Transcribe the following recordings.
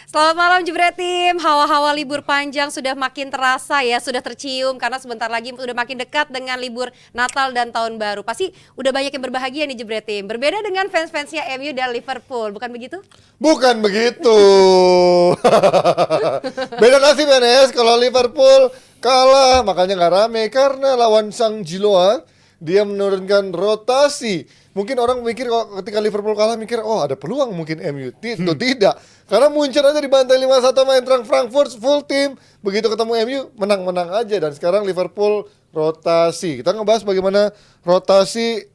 Selamat malam Jebretim, hawa-hawa libur panjang sudah makin terasa ya, sudah tercium karena sebentar lagi sudah makin dekat dengan libur Natal dan Tahun Baru. Pasti udah banyak yang berbahagia nih Jebretim, berbeda dengan fans-fansnya MU dan Liverpool, bukan begitu? Bukan begitu. Beda nasib NS kalau Liverpool kalah makanya nggak rame karena lawan Sang Jiloa dia menurunkan rotasi. Mungkin orang mikir kalau ketika Liverpool kalah mikir oh ada peluang mungkin MU. Itu tidak. Karena Munchen aja dibantai 5-1 sama Eintracht Frankfurt full tim. Begitu ketemu MU menang-menang aja dan sekarang Liverpool rotasi. Kita ngebahas bagaimana rotasi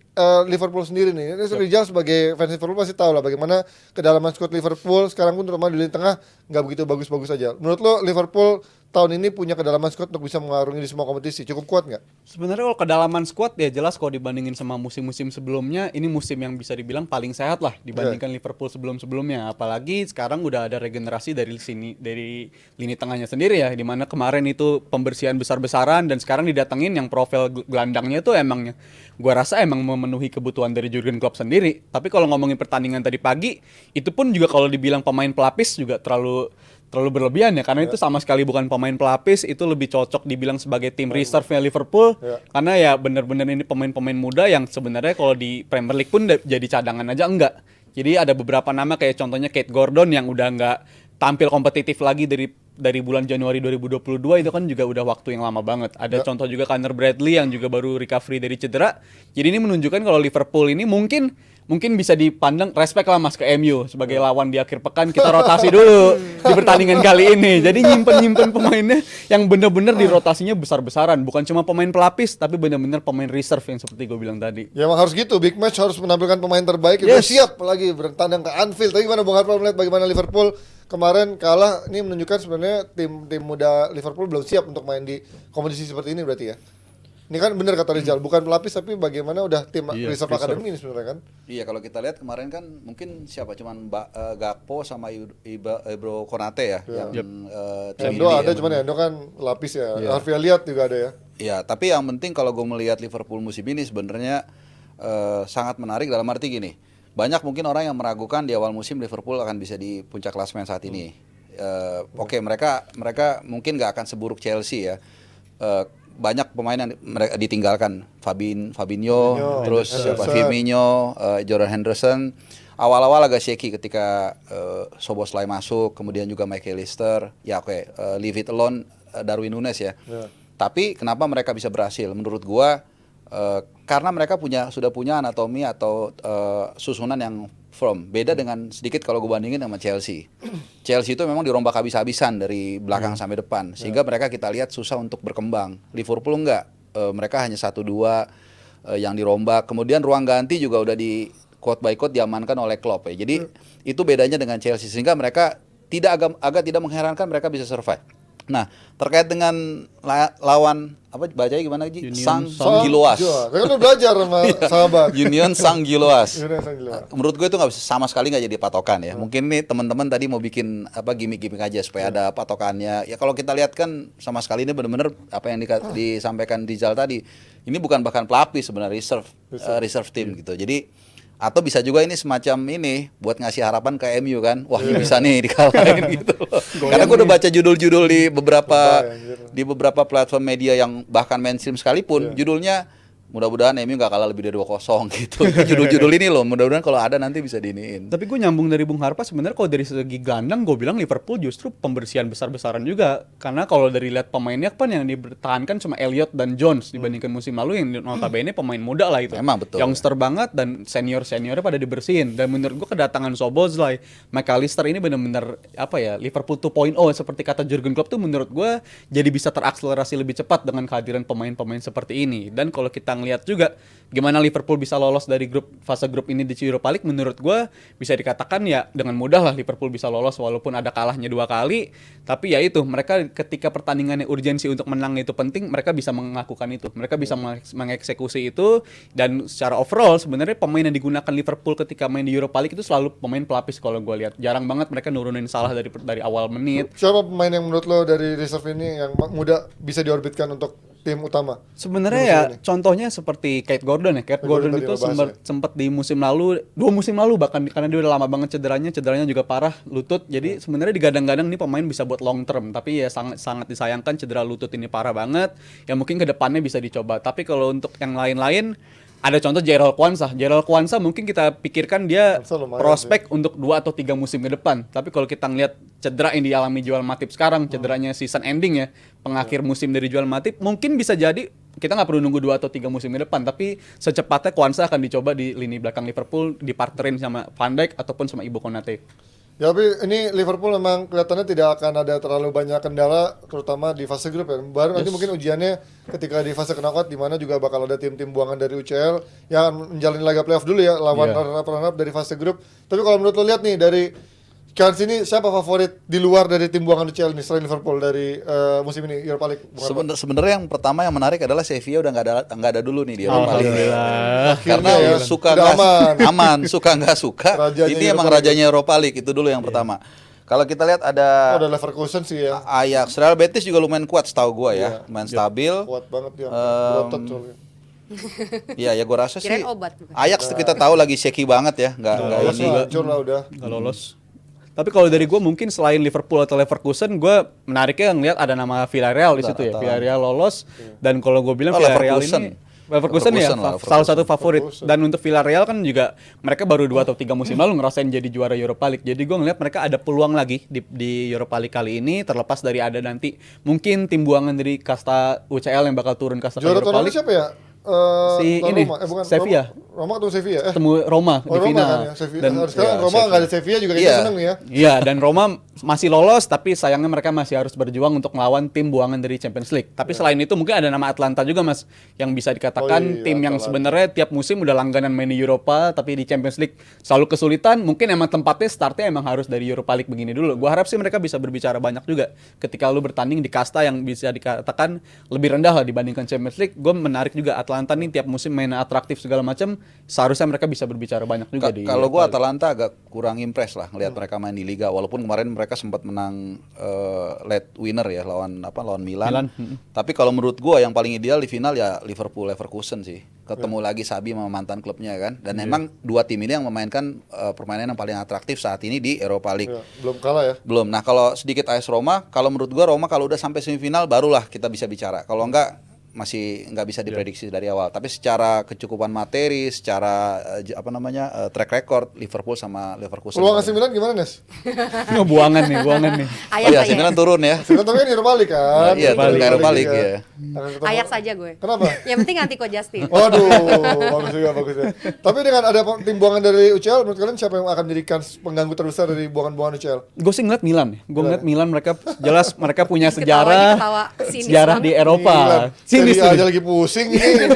Liverpool sendiri nih. Ini Rizal sebagai fans Liverpool pasti tahu lah bagaimana kedalaman skuad Liverpool sekarang pun terutama di lini tengah nggak begitu bagus-bagus aja. Menurut lo Liverpool tahun ini punya kedalaman skuad untuk bisa mengarungi di semua kompetisi cukup kuat nggak? Sebenarnya kalau kedalaman skuad ya jelas kalau dibandingin sama musim-musim sebelumnya, ini musim yang bisa dibilang paling sehat lah dibandingkan Liverpool sebelum-sebelumnya. Apalagi sekarang udah ada regenerasi dari lini tengahnya sendiri ya, dimana kemarin itu pembersihan besar-besaran dan sekarang didatengin yang profil gelandangnya itu emangnya gua rasa emang memenuhi kebutuhan dari Jurgen Klopp sendiri. Tapi kalau ngomongin pertandingan tadi pagi, itu pun juga kalau dibilang pemain pelapis juga terlalu berlebihan ya, karena itu sama sekali bukan pemain pelapis, itu lebih cocok dibilang sebagai tim reserve-nya Liverpool. Karena ya bener-bener ini pemain-pemain muda yang sebenarnya kalau di Premier League pun jadi cadangan aja enggak. Jadi ada beberapa nama kayak contohnya Kate Gordon yang udah enggak tampil kompetitif lagi dari bulan Januari 2022, itu kan juga udah waktu yang lama banget. Ada contoh juga Connor Bradley yang juga baru recovery dari cedera. Jadi ini menunjukkan kalau Liverpool ini mungkin bisa dipandang respect lah mas ke MU sebagai lawan di akhir pekan, kita rotasi dulu di pertandingan kali ini. Jadi nyimpen pemainnya yang bener-bener di rotasinya besar-besaran, bukan cuma pemain pelapis tapi bener-bener pemain reserve yang seperti gue bilang tadi. Ya emang harus gitu, big match harus menampilkan pemain terbaik. Udah siap lagi bertandang ke Anfield. Tapi gimana Bung Harpa melihat bagaimana Liverpool kemarin kalah, ini menunjukkan sebenarnya tim muda Liverpool belum siap untuk main di kompetisi seperti ini berarti ya. Ini kan benar kata Rizal, bukan pelapis tapi bagaimana udah tim reserve akademi ini sebenarnya kan. Iya, kalau kita lihat kemarin kan mungkin siapa cuman Gakpo sama Ibro Konate ya yang tim Endo ini ada ya. cuman Endo kan lapis ya. Harvey Elliott juga ada ya. Iya, tapi yang penting kalau gue melihat Liverpool musim ini sebenarnya sangat menarik dalam arti gini. Banyak mungkin orang yang meragukan di awal musim Liverpool akan bisa di puncak klasemen saat ini. Oke, mereka mungkin nggak akan seburuk Chelsea ya. Banyak pemain yang mereka ditinggalkan, Fabinho, terus Firmino, Jordan Henderson. Awal-awal agak shaky ketika Szoboszlai masuk, kemudian juga McAllister. Ya leave it alone Darwin Núñez ya. Tapi kenapa mereka bisa berhasil? Menurut gua karena mereka sudah punya anatomi atau susunan yang firm. Beda dengan sedikit kalau gue bandingin sama Chelsea. Chelsea itu memang dirombak habis-habisan dari belakang sampai depan, sehingga mereka kita lihat susah untuk berkembang. Liverpool enggak, mereka hanya 1-2 yang dirombak. Kemudian ruang ganti juga udah di quote by quote diamankan oleh Klopp ya. Jadi itu bedanya dengan Chelsea, sehingga mereka agak tidak mengherankan mereka bisa survive. Nah, terkait dengan lawan apa bacanya gimana Ji? Sang Giloas. Saya kan udah belajar sama sahabat. Union Sang Giloas. Sang Giloas. Menurut gue itu nggak bisa sama sekali nggak jadi patokan ya. Mungkin nih teman-teman tadi mau bikin apa gimmick-gimmick aja supaya ada patokannya. Ya kalau kita lihat kan sama sekali ini benar-benar apa yang disampaikan Rizal tadi. Ini bukan bahkan pelapis sebenarnya reserve team gitu. Jadi atau bisa juga ini semacam ini buat ngasih harapan ke MU kan. Wah, ini bisa nih dikalahin gitu. Karena gue udah baca judul-judul di beberapa platform media yang bahkan mainstream sekalipun, judulnya mudah-mudahan MU gak kalah lebih dari 2-0 gitu. Judul-judul ini loh, mudah-mudahan kalau ada nanti bisa diiniin. Tapi gue nyambung dari Bung Harpa, sebenarnya kalau dari segi gelandang gue bilang Liverpool justru pembersihan besar-besaran juga. Karena kalau dari lihat pemainnya kan yang dipertahankan cuma Elliott dan Jones dibandingkan musim lalu yang notabene pemain muda lah itu. Emang betul. Youngster banget dan seniornya pada dibersihin. Dan menurut gue kedatangan Szoboszlai, McAllister ini benar-benar apa ya, Liverpool 2.0 seperti kata Jurgen Klopp tuh menurut gue jadi bisa terakselerasi lebih cepat dengan kehadiran pemain-pemain seperti ini. Dan kalau kita ngelihat juga gimana Liverpool bisa lolos dari fase grup ini di Europa League, menurut gue bisa dikatakan ya dengan mudah lah Liverpool bisa lolos walaupun ada kalahnya 2 kali. Tapi ya itu, mereka ketika pertandingannya urgensi untuk menang itu penting, mereka bisa melakukan itu, mereka bisa mengeksekusi itu. Dan secara overall sebenarnya pemain yang digunakan Liverpool ketika main di Europa League itu selalu pemain pelapis. Kalau gue lihat jarang banget mereka nurunin salah dari awal menit. Siapa pemain yang menurut lo dari reserve ini yang muda bisa diorbitkan untuk tim utama. Sebenarnya Di ya musim ini. contohnya seperti Kate Gordon ya. Kate Gordon Gordon itu tadi lo bahas sempat di musim lalu, 2 musim lalu bahkan karena dia udah lama banget cederanya juga parah lutut. Jadi sebenarnya digadang-gadang nih pemain bisa buat long term, tapi ya sangat disayangkan cedera lutut ini parah banget. Ya mungkin ke depannya bisa dicoba. Tapi kalau untuk yang lain-lain ada contoh Gerald Kwanza. Gerald Kwanza mungkin kita pikirkan dia Kwanza lumayan prospek untuk 2 atau 3 musim ke depan. Tapi kalau kita ngeliat cedera yang dialami Joel Matip sekarang, cederanya season ending ya, pengakhir musim dari Joel Matip, mungkin bisa jadi kita nggak perlu nunggu 2 atau 3 musim ke depan, tapi secepatnya Kwanza akan dicoba di lini belakang Liverpool, dipartnerin sama Van Dijk ataupun sama Ibu Konate. Ya, tapi ini Liverpool memang kelihatannya tidak akan ada terlalu banyak kendala, terutama di fase grup ya. Baru nanti mungkin ujiannya ketika di fase knockout, di mana juga bakal ada tim-tim buangan dari UCL yang akan menjalani laga playoff dulu ya, lawan runner-up dari fase grup. Tapi kalau menurut lo lihat nih dari chance ini, siapa favorit di luar dari tim buangan UCL nih selain Liverpool dari musim ini Europa League? Sebenarnya yang pertama yang menarik adalah Sevilla udah nggak ada dulu nih di Europa League. Alhamdulillah. Karena Akhirnya ya, suka udah nggak aman, suka nggak suka. Rajanya Ini Europa emang League. rajanya Europa League itu dulu yang pertama. Kalau kita lihat ada Ada Leverkusen sih ya. Ajax, Real Betis juga lumayan kuat setahu gua ya, main stabil. Kuat banget dia. Berotot soalnya. Iya ya gua rasa sih. Kirain obat bukan? Ajax tuh kita tahu lagi shaky banget ya, nggak Lolos ini. lah, hancur lah udah. Nggak lolos. Tapi kalau dari gue mungkin selain Liverpool atau Leverkusen, gue menariknya ngeliat ada nama Villarreal di situ ya. Villarreal lolos dan kalau gue bilang Oh, Villarreal Leverkusen. ini Leverkusen ya, Leverkusen lah, salah satu favorit. Leverkusen. Dan untuk Villarreal kan juga mereka baru 2 atau 3 musim lalu ngerasain jadi juara Europa League. Jadi gue ngeliat mereka ada peluang lagi di Europa League kali ini, terlepas dari ada nanti mungkin tim buangan dari kasta UCL yang bakal turun kasta ke Juara Europa tahun lalu League. siapa ya? Si Tuan ini, Roma. bukan, Sevilla. Roma atau Sevilla? Ketemu Roma Oh, di Roma final. kan ya, Sevilla. Dan Sekarang ya, Roma nggak ada Sevilla. Sevilla juga Iya. kita seneng nih ya. Iya, dan Roma masih lolos, tapi sayangnya mereka masih harus berjuang untuk melawan tim buangan dari Champions League. Tapi selain itu mungkin ada nama Atlanta juga, Mas, yang bisa dikatakan Oh iya, tim yang Atalanta. sebenarnya tiap musim udah langganan main di Eropa, tapi di Champions League selalu kesulitan. Mungkin emang tempatnya startnya emang harus dari Europa League begini dulu. Gua harap sih mereka bisa berbicara banyak juga ketika lu bertanding di kasta yang bisa dikatakan lebih rendah lah dibandingkan Champions League. Gue menarik juga Atlanta nih tiap musim main atraktif segala macam. Seharusnya mereka bisa berbicara banyak juga di Kalau Europa gua League. Atalanta agak kurang impress lah ngelihat mereka main di liga, walaupun kemarin mereka sempat menang late winner ya lawan Milan. Tapi kalau menurut gua yang paling ideal di final ya Liverpool Leverkusen sih. Ketemu lagi Sabi sama mantan klubnya kan. Dan memang dua tim ini yang memainkan permainan yang paling atraktif saat ini di Europa League. Ya, belum kalah ya. Belum. Nah, kalau sedikit AS Roma, kalau menurut gua Roma kalau udah sampai semifinal barulah kita bisa bicara. Kalau enggak masih nggak bisa diprediksi dari awal. Tapi secara kecukupan materi, secara track record Liverpool sama Leverkusen. Peluang AC Milan gimana, Nes? buangan nih. Oh iya, AC Milan turun ya. AC Milan tapi kan di Europa League kan. Iya, Di turun ke Europa League ya. ya. Akan ketemu- Ayak saja gue. Kenapa? Yang penting anti Ko Justin. Waduh, bagus juga, bagus ya. Tapi dengan ada tim buangan dari UCL, menurut kalian siapa yang akan menjadikan pengganggu terbesar dari buangan-buangan UCL? Gue sih ngeliat Milan. Gue ngeliat Milan mereka jelas mereka punya Ketawanya sejarah ketawa sinis sejarah di banget. Eropa. Milan. Sinis Serie A tuh. aja lagi pusing ini.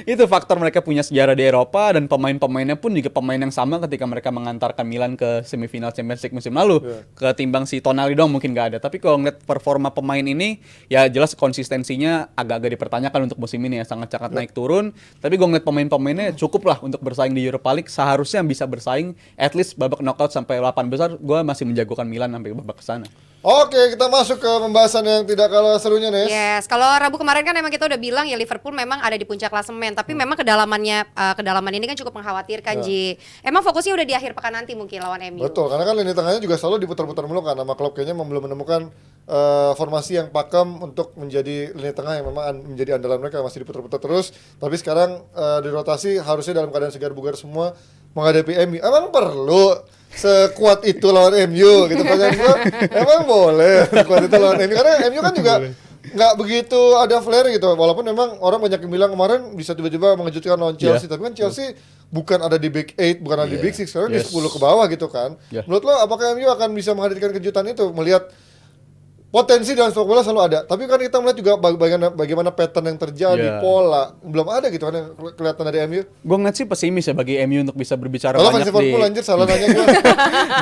Itu faktor mereka punya sejarah di Eropa dan pemain-pemainnya pun juga pemain yang sama ketika mereka mengantarkan Milan ke semifinal Champions League musim lalu. Ketimbang si Tonali dong mungkin nggak ada. Tapi kalau ngeliat performa pemain ini ya jelas konsistensinya agak-agak dipertanyakan untuk musim ini ya, sangat-sangat naik turun. Tapi gue ngeliat pemain-pemainnya cukup lah untuk bersaing di Europa League. Seharusnya bisa bersaing at least babak knockout sampai 8 besar. Gue masih menjagokan Milan sampai babak kesana. Oke, kita masuk ke pembahasan yang tidak kalah serunya, Nes. Yes, kalau Rabu kemarin kan emang kita udah bilang ya Liverpool memang ada di puncak klasemen, tapi memang kedalaman ini kan cukup mengkhawatirkan, Ji. Emang fokusnya udah di akhir pekan nanti mungkin lawan MU. Betul, karena kan lini tengahnya juga selalu diputar-putar mulu kan nama klub, kayaknya belum menemukan formasi yang pakem untuk menjadi lini tengah yang memang menjadi andalan mereka, masih diputar-putar terus. Tapi sekarang dirotasi harusnya dalam keadaan segar bugar semua menghadapi MU. Emang perlu sekuat itu lawan MU gitu kan? Emang boleh sekuat itu lawan MU, karena MU kan juga nggak begitu ada flair gitu, walaupun memang orang banyak yang bilang kemarin bisa tiba-tiba mengejutkan lawan Chelsea, tapi kan Chelsea bukan ada di Big 8, bukan ada di Big 6, sekarang di 10 ke bawah gitu kan. Menurut lo apakah MU akan bisa menghadirkan kejutan itu, melihat potensi dalam sepak bola selalu ada, tapi kan kita melihat juga bagaimana pattern yang terjadi, pola belum ada gitu kan yang kelihatan dari MU. Gue ngeliat sih pesimis ya bagi MU untuk bisa berbicara Kalau banyak fans Liverpool anjir salah nanya gue.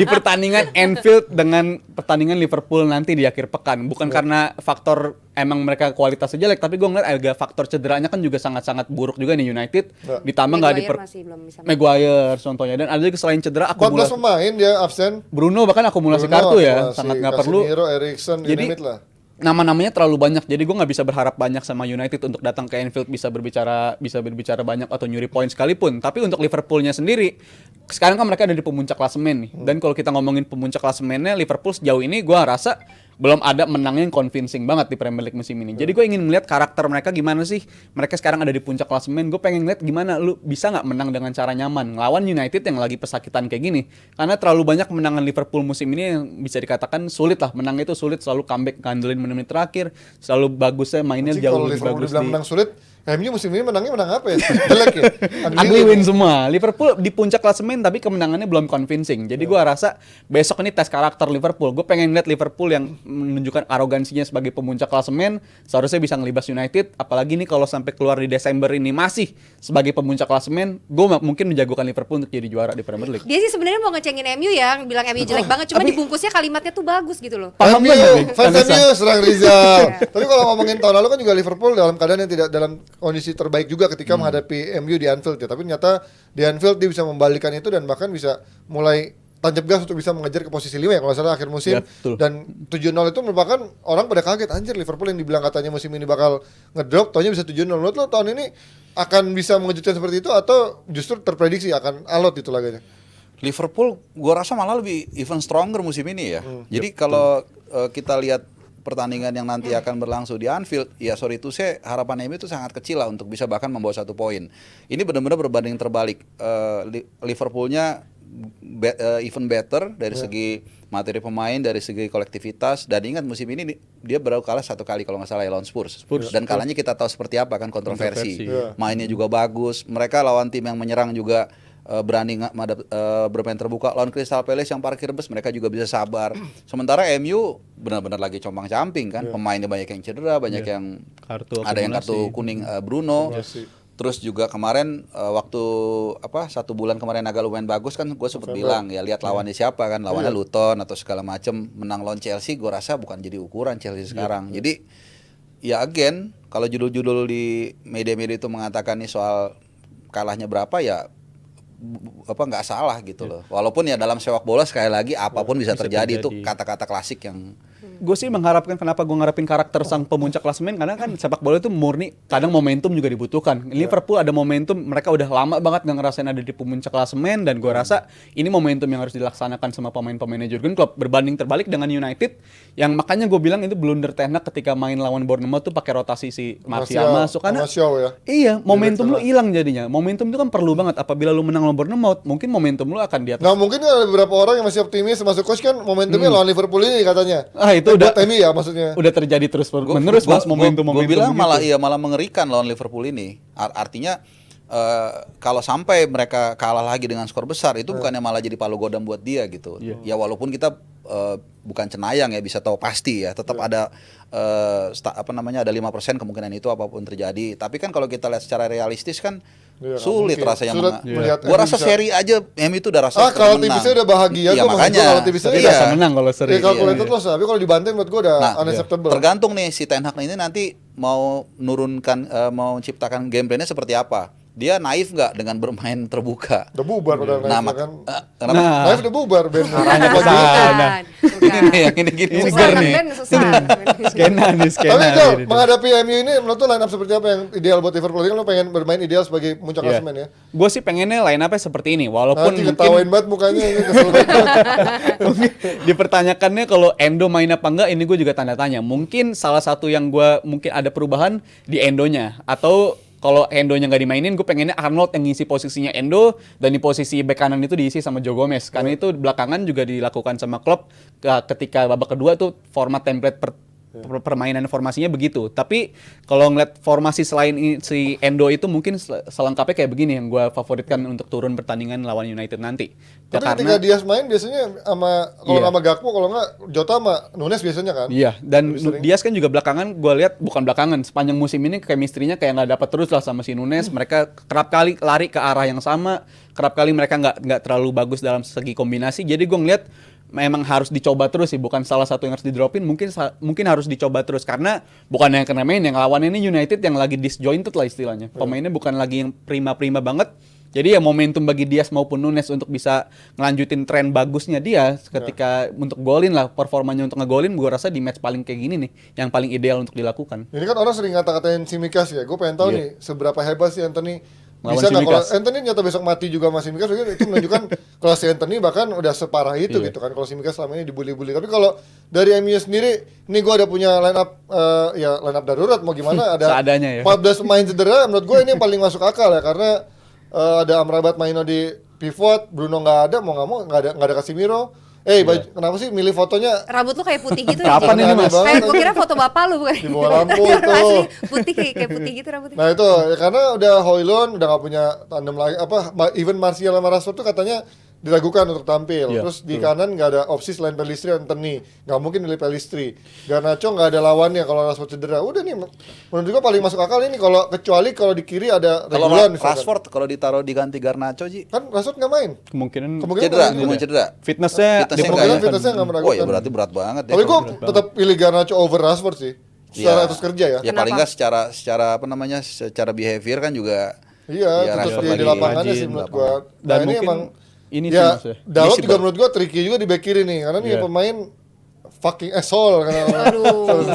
di pertandingan Anfield dengan pertandingan Liverpool nanti di akhir pekan. Bukan karena faktor emang mereka kualitasnya jelek, tapi gue ngeliat agak faktor cederanya kan juga sangat-sangat buruk juga nih United. Ditambah nggak Maguire masih belum bisa main. Maguire contohnya, dan ada juga selain cedera 14 akumulasi. pemain dia absen. Bruno bahkan akumulasi Bruno, kartu ya, si sangat nggak perlu. Casemiro, Eriksen, Jadi you name it lah. nama-namanya terlalu banyak, jadi gue nggak bisa berharap banyak sama United untuk datang ke Anfield bisa berbicara banyak atau nyuri poin sekalipun. Tapi untuk Liverpoolnya sendiri, sekarang kan mereka ada di pemuncak klasemen nih. Dan kalau kita ngomongin pemuncak klasemennya, Liverpool sejauh ini gue rasa belum ada menangnya yang convincing banget di Premier League musim ini. Jadi gue ingin melihat karakter mereka gimana sih. Mereka sekarang ada di puncak klasemen. Gue pengen lihat gimana lu bisa nggak menang dengan cara nyaman ngelawan United yang lagi pesakitan kayak gini. Karena terlalu banyak kemenangan Liverpool musim ini yang bisa dikatakan sulit lah. Menang itu sulit, selalu comeback ngandelin menit-menit terakhir. Selalu bagusnya mainnya Anjing, jauh kalau lebih Liverpool bagus dibilang di menang sulit, MU musim ini menangnya menang apa ya? Jelek ya? ugly win semua. Liverpool di puncak klasemen tapi kemenangannya belum convincing. Jadi gua rasa besok ini tes karakter Liverpool. Gue pengen lihat Liverpool yang menunjukkan arogansinya sebagai pemuncak klasemen, seharusnya bisa ngelibas United. Apalagi nih kalau sampai keluar di Desember ini masih sebagai pemuncak klasemen, gue mungkin menjagokan Liverpool untuk jadi juara di Premier League. Dia sih sebenarnya mau ngecengin MU ya, bilang MU jelek banget, cuma dibungkusnya kalimatnya tuh bagus gitu loh. Paham MU, kan, fans Vanessa? MU serang Rizal. Tapi kalau ngomongin tahun lalu kan juga Liverpool dalam keadaan yang tidak dalam kondisi terbaik juga ketika menghadapi MU di Anfield ya. Tapi ternyata di Anfield dia bisa membalikan itu dan bahkan bisa mulai tancap gas untuk bisa mengejar ke posisi 5 ya kalau nggak salah akhir musim. Ya, betul. Dan 7-0 itu merupakan orang pada kaget, anjir Liverpool yang dibilang katanya musim ini bakal ngedrop, taunya bisa 7-0. Menurut lo tahun ini akan bisa mengejutkan seperti itu atau justru terprediksi akan alot itu laganya? Liverpool gua rasa malah lebih even stronger musim ini ya. Jadi kalau kita lihat pertandingan yang nanti akan berlangsung di Anfield, ya sorry to say, harapan MU itu sangat kecil lah untuk bisa bahkan membawa 1 poin. Ini benar-benar berbanding terbalik. Liverpoolnya even better dari segi materi pemain, dari segi kolektivitas, dan ingat musim ini dia baru kalah 1 kali kalau nggak salah ya lawan Spurs. Dan kalahnya kita tahu seperti apa kan, kontroversi. Mainnya juga bagus. Mereka lawan tim yang menyerang juga berani bermain terbuka. Lawan Crystal Palace yang parkir bus mereka juga bisa sabar. Sementara MU benar-benar lagi compang-camping kan, pemainnya banyak yang cedera, banyak yang ada yang kartu kuning Bruno. Terus juga kemarin waktu 1 bulan kemarin agak lumayan bagus kan, gue sempat bilang ya lihat lawannya siapa kan, lawannya Luton atau segala macem, menang lawan Chelsea gue rasa bukan jadi ukuran Chelsea sekarang. Jadi ya again, kalau judul-judul di media-media itu mengatakan nih soal kalahnya berapa ya nggak salah gitu loh. Walaupun ya dalam sepak bola sekali lagi apapun bisa terjadi. Itu kata-kata klasik yang Gue sih mengharapkan, kenapa gue ngarepin karakter sang pemuncak klasemen, karena kan sepak bola itu murni kadang momentum juga dibutuhkan. Liverpool ada momentum, mereka udah lama banget gak ngerasain ada di pemuncak klasemen, dan gue rasa ini momentum yang harus dilaksanakan sama pemain-pemainnya Jurgen Klopp, berbanding terbalik dengan United yang makanya gue bilang itu blunder Ten Hag ketika main lawan Bournemouth tuh pakai rotasi si Martial masuk, karena iya momentum lu hilang jadinya. Momentum itu kan perlu banget. Apabila lu menang lawan Bournemouth, mungkin momentum lu akan di atas. Nah mungkin ada beberapa orang yang masih optimis, masuk coach kan momentumnya lawan Liverpool ini katanya. Itu udah MU ya maksudnya. Udah terjadi terus menerus mas momentum-momentum. Gue bilang begitu. malah mengerikan lawan Liverpool ini. Artinya kalau sampai mereka kalah lagi dengan skor besar itu bukannya malah jadi palu godam buat dia gitu. Ya walaupun kita bukan cenayang ya bisa tahu pasti ya, tetap ada ada 5% kemungkinan itu apapun terjadi. Tapi kan kalau kita lihat secara realistis kan sulit rasanya. Gua rasa seri aja MU itu udah rasa kalau tipisnya udah bahagia, iya, gua makanya kalau tipisnya rasa menang kalau seri. Kalkulator loss, tapi kalau dibanting menurut gua udah unacceptable. Tergantung nih si Ten Hag ini nanti mau mau menciptakan game plan-nya seperti apa. Dia naif nggak dengan bermain terbuka? Udah bubar udah naif kan. Naif udah bubar band. Ini nih yang ini gini. Skena. Tapi Jol, menghadapi MU ini menurut lu line up seperti apa yang ideal buat Liverpool? Kan lu pengen bermain ideal sebagai puncak klasemen ya? Gue sih pengennya line up-nya seperti ini, walaupun mungkin ketawain banget mukanya ini kesel banget. Dipertanyakannya kalau Endo main apa enggak, ini gue juga tanda tanya. Mungkin salah satu yang gue mungkin ada perubahan di Endonya, atau kalau Endonya nggak dimainin, gue pengennya Arnold yang ngisi posisinya Endo, dan di posisi bek kanan itu diisi sama Joe Gomez. Karena itu belakangan juga dilakukan sama Klopp ketika babak kedua tuh format template permainan formasinya begitu. Tapi kalau ngeliat formasi selain si Endo itu mungkin selengkapnya kayak begini yang gue favoritkan untuk turun pertandingan lawan United nanti. Tapi ketika Diaz main biasanya sama Gakpo, kalau nggak Jota sama Nunes biasanya kan. Iya, dan Diaz kan juga belakangan gue lihat, bukan belakangan, sepanjang musim ini chemistry-nya kayak nggak dapat terus lah sama si Nunes. Mereka kerap kali lari ke arah yang sama, kerap kali mereka nggak terlalu bagus dalam segi kombinasi. Jadi gue ngeliat memang harus dicoba terus sih, bukan salah satu yang harus di-dropin, mungkin harus dicoba terus, karena bukan yang kena main, yang lawannya ini United yang lagi disjointed lah istilahnya. Pemainnya bukan lagi yang prima-prima banget, Jadi ya momentum bagi Diaz maupun Nunes untuk bisa ngelanjutin tren bagusnya dia ketika untuk golin lah, performanya untuk ngegolin, gue rasa di match paling kayak gini nih yang paling ideal untuk dilakukan. Ini kan orang sering ngata-ngatain Tsimikas ya. Gue pengen tahu nih seberapa hebat sih Anthony. Lawan Bisa nggak kalau Tsimikas. Anthony nyata besok mati juga sama Tsimikas, itu menunjukkan kalau si Anthony bahkan udah separah itu gitu kan. Kalau Tsimikas selama ini dibully-bully. Tapi kalau dari MU sendiri, ini gue ada punya line up line up darurat mau gimana ada Seadanya ya. 14 pemain cedera. Menurut gue ini yang paling masuk akal ya karena ada Amrabat Maino di pivot, Bruno nggak ada, mau nggak ada Casemiro. Kenapa sih milih fotonya Rambut lu kayak putih gitu. Kapan Ji. ini, Mas? Banget, Kayak gue anjing. kira foto bapak lu bukan? Di bawah lampu itu. Asli, putih kayak putih gitu rambutnya. Nah itu ya, karena udah Højlund udah nggak punya tandem lagi even Martial sama Rashford tuh katanya diragukan untuk tampil. Iya, Terus di kanan nggak ada opsi selain Pellistri Anthony, nggak mungkin milih Pellistri. Garnacho nggak ada lawannya kalau Rashford cedera. Udah nih menurut juga paling masuk akal ini kecuali kalau di kiri ada Kalau Regulan misalkan. Rashford kalau ditaruh diganti Garnacho Ji, Kan Rashford nggak main. Kemungkinan cedera, nggak main. cedera. fitnessnya Fitnessnya Kemungkinan nggak ya? fitnessnya nggak Oh meragukan. ya berarti berat banget ya. Tapi gue berat tetap pilih Garnacho over Rashford sih. Secara etos kerja ya. Ya paling nggak secara apa namanya, secara behavior kan juga. Iya, ya, tetap Rashford di lagi lapangannya rajin sih menurut lapangan. gua. Dan Nah, ini mungkin emang ini sih, ya, Mas, ya. Dalot Ini sih juga menurut gua tricky juga di back kiri nih, karena nih Iya. pemain fucking asshole Aduh.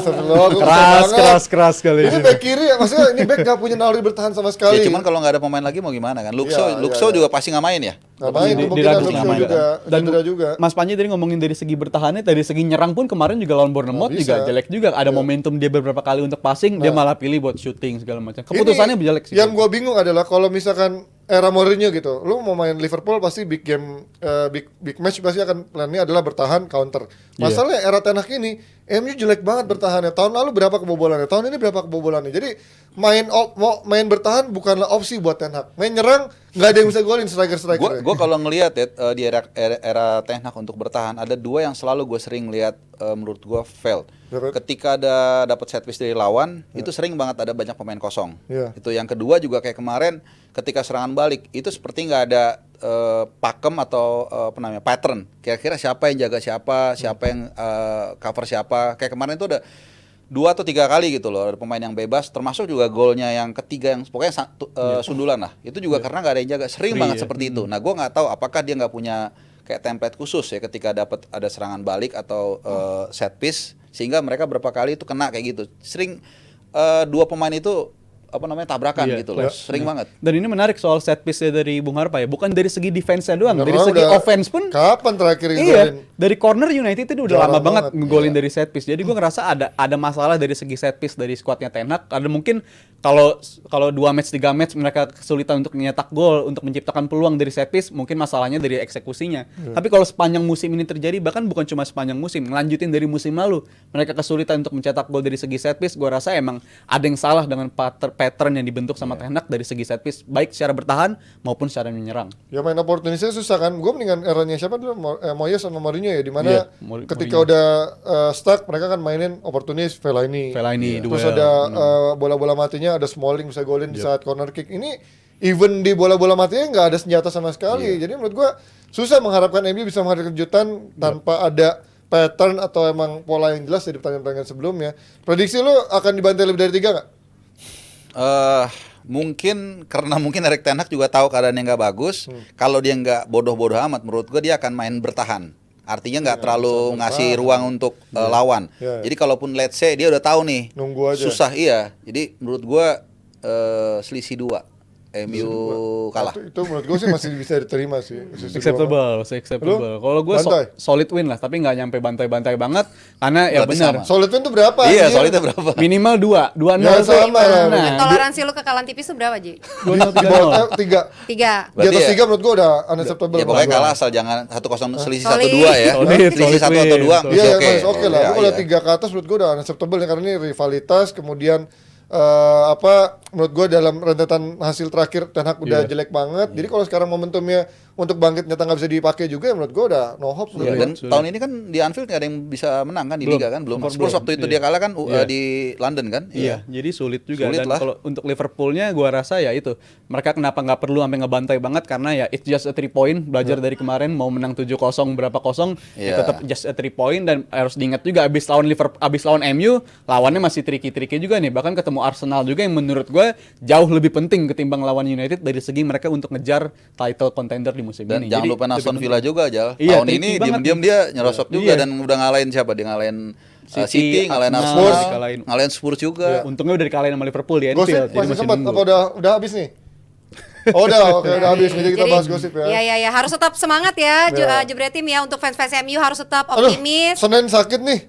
keras kali Ini back kiri ya, maksudnya ini back gak punya naluri bertahan sama sekali. Ya cuman kalau nggak ada pemain lagi mau gimana kan? Luxo Iya. juga pasti nggak main ya. Ngapain Di- kemungkinan diragukan Luxo main juga, Dan cedera juga. Mas Panji tadi ngomongin dari segi bertahannya, dari segi nyerang pun kemarin juga lawan Bournemouth Nggak juga bisa. jelek juga. Ada momentum dia beberapa kali untuk passing, dia malah pilih buat shooting segala macam. Keputusannya Ini jelek sih. Yang gua bingung adalah kalau misalkan era Mourinho gitu, lu mau main Liverpool pasti big game, big match pasti akan plannya adalah bertahan counter. Masalahnya era Ten Hag ini MU jelek banget bertahannya. Tahun lalu berapa kebobolannya? Tahun ini berapa kebobolannya? Jadi main bertahan bukanlah opsi buat Ten Hag. Main nyerang nggak ada yang bisa golin striker. Gue kalau ngelihat ya di era Ten Hag untuk bertahan ada dua yang selalu gue sering lihat menurut gue failed. Berapa? Ketika ada dapat set piece dari lawan itu sering banget ada banyak pemain kosong. Iya. Itu yang kedua juga kayak kemarin ketika serangan balik itu seperti nggak ada pakem atau pattern. Kira-kira siapa yang jaga siapa yang cover siapa. Kayak kemarin itu ada 2 atau 3 kali gitu loh ada pemain yang bebas, termasuk juga golnya yang ketiga yang pokoknya sundulan lah. Itu juga karena nggak ada yang jaga, sering Free banget ya. seperti itu. Nah gue nggak tahu apakah dia nggak punya kayak template khusus ya ketika dapat ada serangan balik atau set piece sehingga mereka berapa kali itu kena kayak gitu. Sering dua pemain itu tabrakan Iya, gitu loh, sering banget. Dan ini menarik soal set piece dari Bung Harpa ya, bukan dari segi defense-nya doang, Bener, dari orang segi udah- offense pun. Kapan terakhir Iya, golin? dari corner United itu udah Jarang lama banget banget, ngegolin iya. dari set piece. Jadi gue ngerasa ada masalah dari segi set piece dari skuadnya Ten Hag. Ada mungkin kalau 2 match 3 match mereka kesulitan untuk menyetak gol, untuk menciptakan peluang dari set piece, mungkin masalahnya dari eksekusinya. Tapi kalau sepanjang musim ini terjadi, bahkan bukan cuma sepanjang musim, ngelanjutin dari musim lalu, mereka kesulitan untuk mencetak gol dari segi set piece, gue rasa emang ada yang salah dengan pattern yang dibentuk sama Ten Hag dari segi set piece, baik secara bertahan maupun secara menyerang. Ya main opportunisnya susah kan. Gue mendingan eranya siapa dulu? Moyes sama Mourinho ya, dimana Iya, ketika Mourinho. udah stuck mereka kan mainin oportunis Fellaini. Fellaini, Terus duel. ada bola-bola matinya, ada Smalling bisa golin di saat corner kick. Ini even di bola-bola matinya nggak ada senjata sama sekali. Jadi menurut gue susah mengharapkan MU bisa menghadirkan kejutan tanpa ada pattern atau emang pola yang jelas dari pertandingan sebelumnya. Prediksi lu akan dibantai lebih dari 3 nggak? Mungkin karena Erik Ten Hag juga tahu keadaan yang nggak bagus. Kalau dia nggak bodoh-bodoh amat, menurut gue dia akan main bertahan. Artinya nggak terlalu ngasih ruang untuk lawan. Iya. Jadi kalaupun let's say dia udah tahu nih, Nunggu aja. susah iya. Jadi menurut gue selisih 2, MU kalah. Itu menurut gue sih masih bisa diterima sih. Sisi Acceptable, Lu? acceptable. Kalau gue Bantai? solid win lah, tapi nggak nyampe bantai-bantai banget, karena ya Berarti benar. sama. Solid win tuh berapa? Iya, anjir? solidnya berapa? Minimal 2-0 Ya, sama lah. Nah, Toleransi lu kekalahan tipis tuh berapa, Ji? 2-0 Di bawah 3. 3. Di Berarti atas ya- 3 menurut gue udah unacceptable. Ya pokoknya kalah asal jangan 1-0 selisih Solid. 1-2 ya. Solid, Selisih 1 solid atau 2 win. Iya, masih ya, oke. oke lah. Iya, Tapi kalau iya. 3 ke atas menurut gue udah unacceptable ya, karena ini rivalitas, kemudian menurut gue dalam rentetan hasil terakhir Ten Hag udah Iya. jelek banget. Jadi kalau sekarang momentumnya untuk bangkit nyata nggak bisa dipakai juga, ya menurut gue udah no hope. Iya, menurut dan gua. tahun ini kan di Anfield nggak ada yang bisa menang kan di Belum. Liga kan, belum. Belum. Spurs waktu itu Iya. dia kalah kan Iya. di London kan. Iya, jadi sulit juga. Sulit Dan lah. kalau untuk Liverpoolnya, gua rasa ya itu, mereka kenapa nggak perlu sampai ngebantai banget, karena ya it's just a 3 point. Belajar dari kemarin mau menang 7-0 berapa kosong, ya Iya. tetap just a 3 point. Dan harus diingat juga abis lawan MU, lawannya masih tricky juga nih. Bahkan ketemu ketemu Arsenal juga yang menurut gue jauh lebih penting ketimbang lawan United dari segi mereka untuk ngejar title contender di musim Dan ini. jangan Jadi, lupa Aston lebih Villa juga, Jal. Iya, Tahun tricky ini banget diam-diam nih. dia nyerosok juga Iya. dan udah ngalahin siapa? Dia ngalahin City, City, ngalahin Arsenal, Arsenal, ngalahin Spurs juga. Untungnya udah dikalahin sama Liverpool di Gosip Anfield, jadi masih masih sempat nunggu. apa udah habis nih? Oh udah, oke udah habis. Jadi kita bahas gosip ya. Iya, harus tetap semangat ya, Iya. Jebretim ya, untuk fans-fans MU harus tetap Aduh, optimis. Senin sakit nih.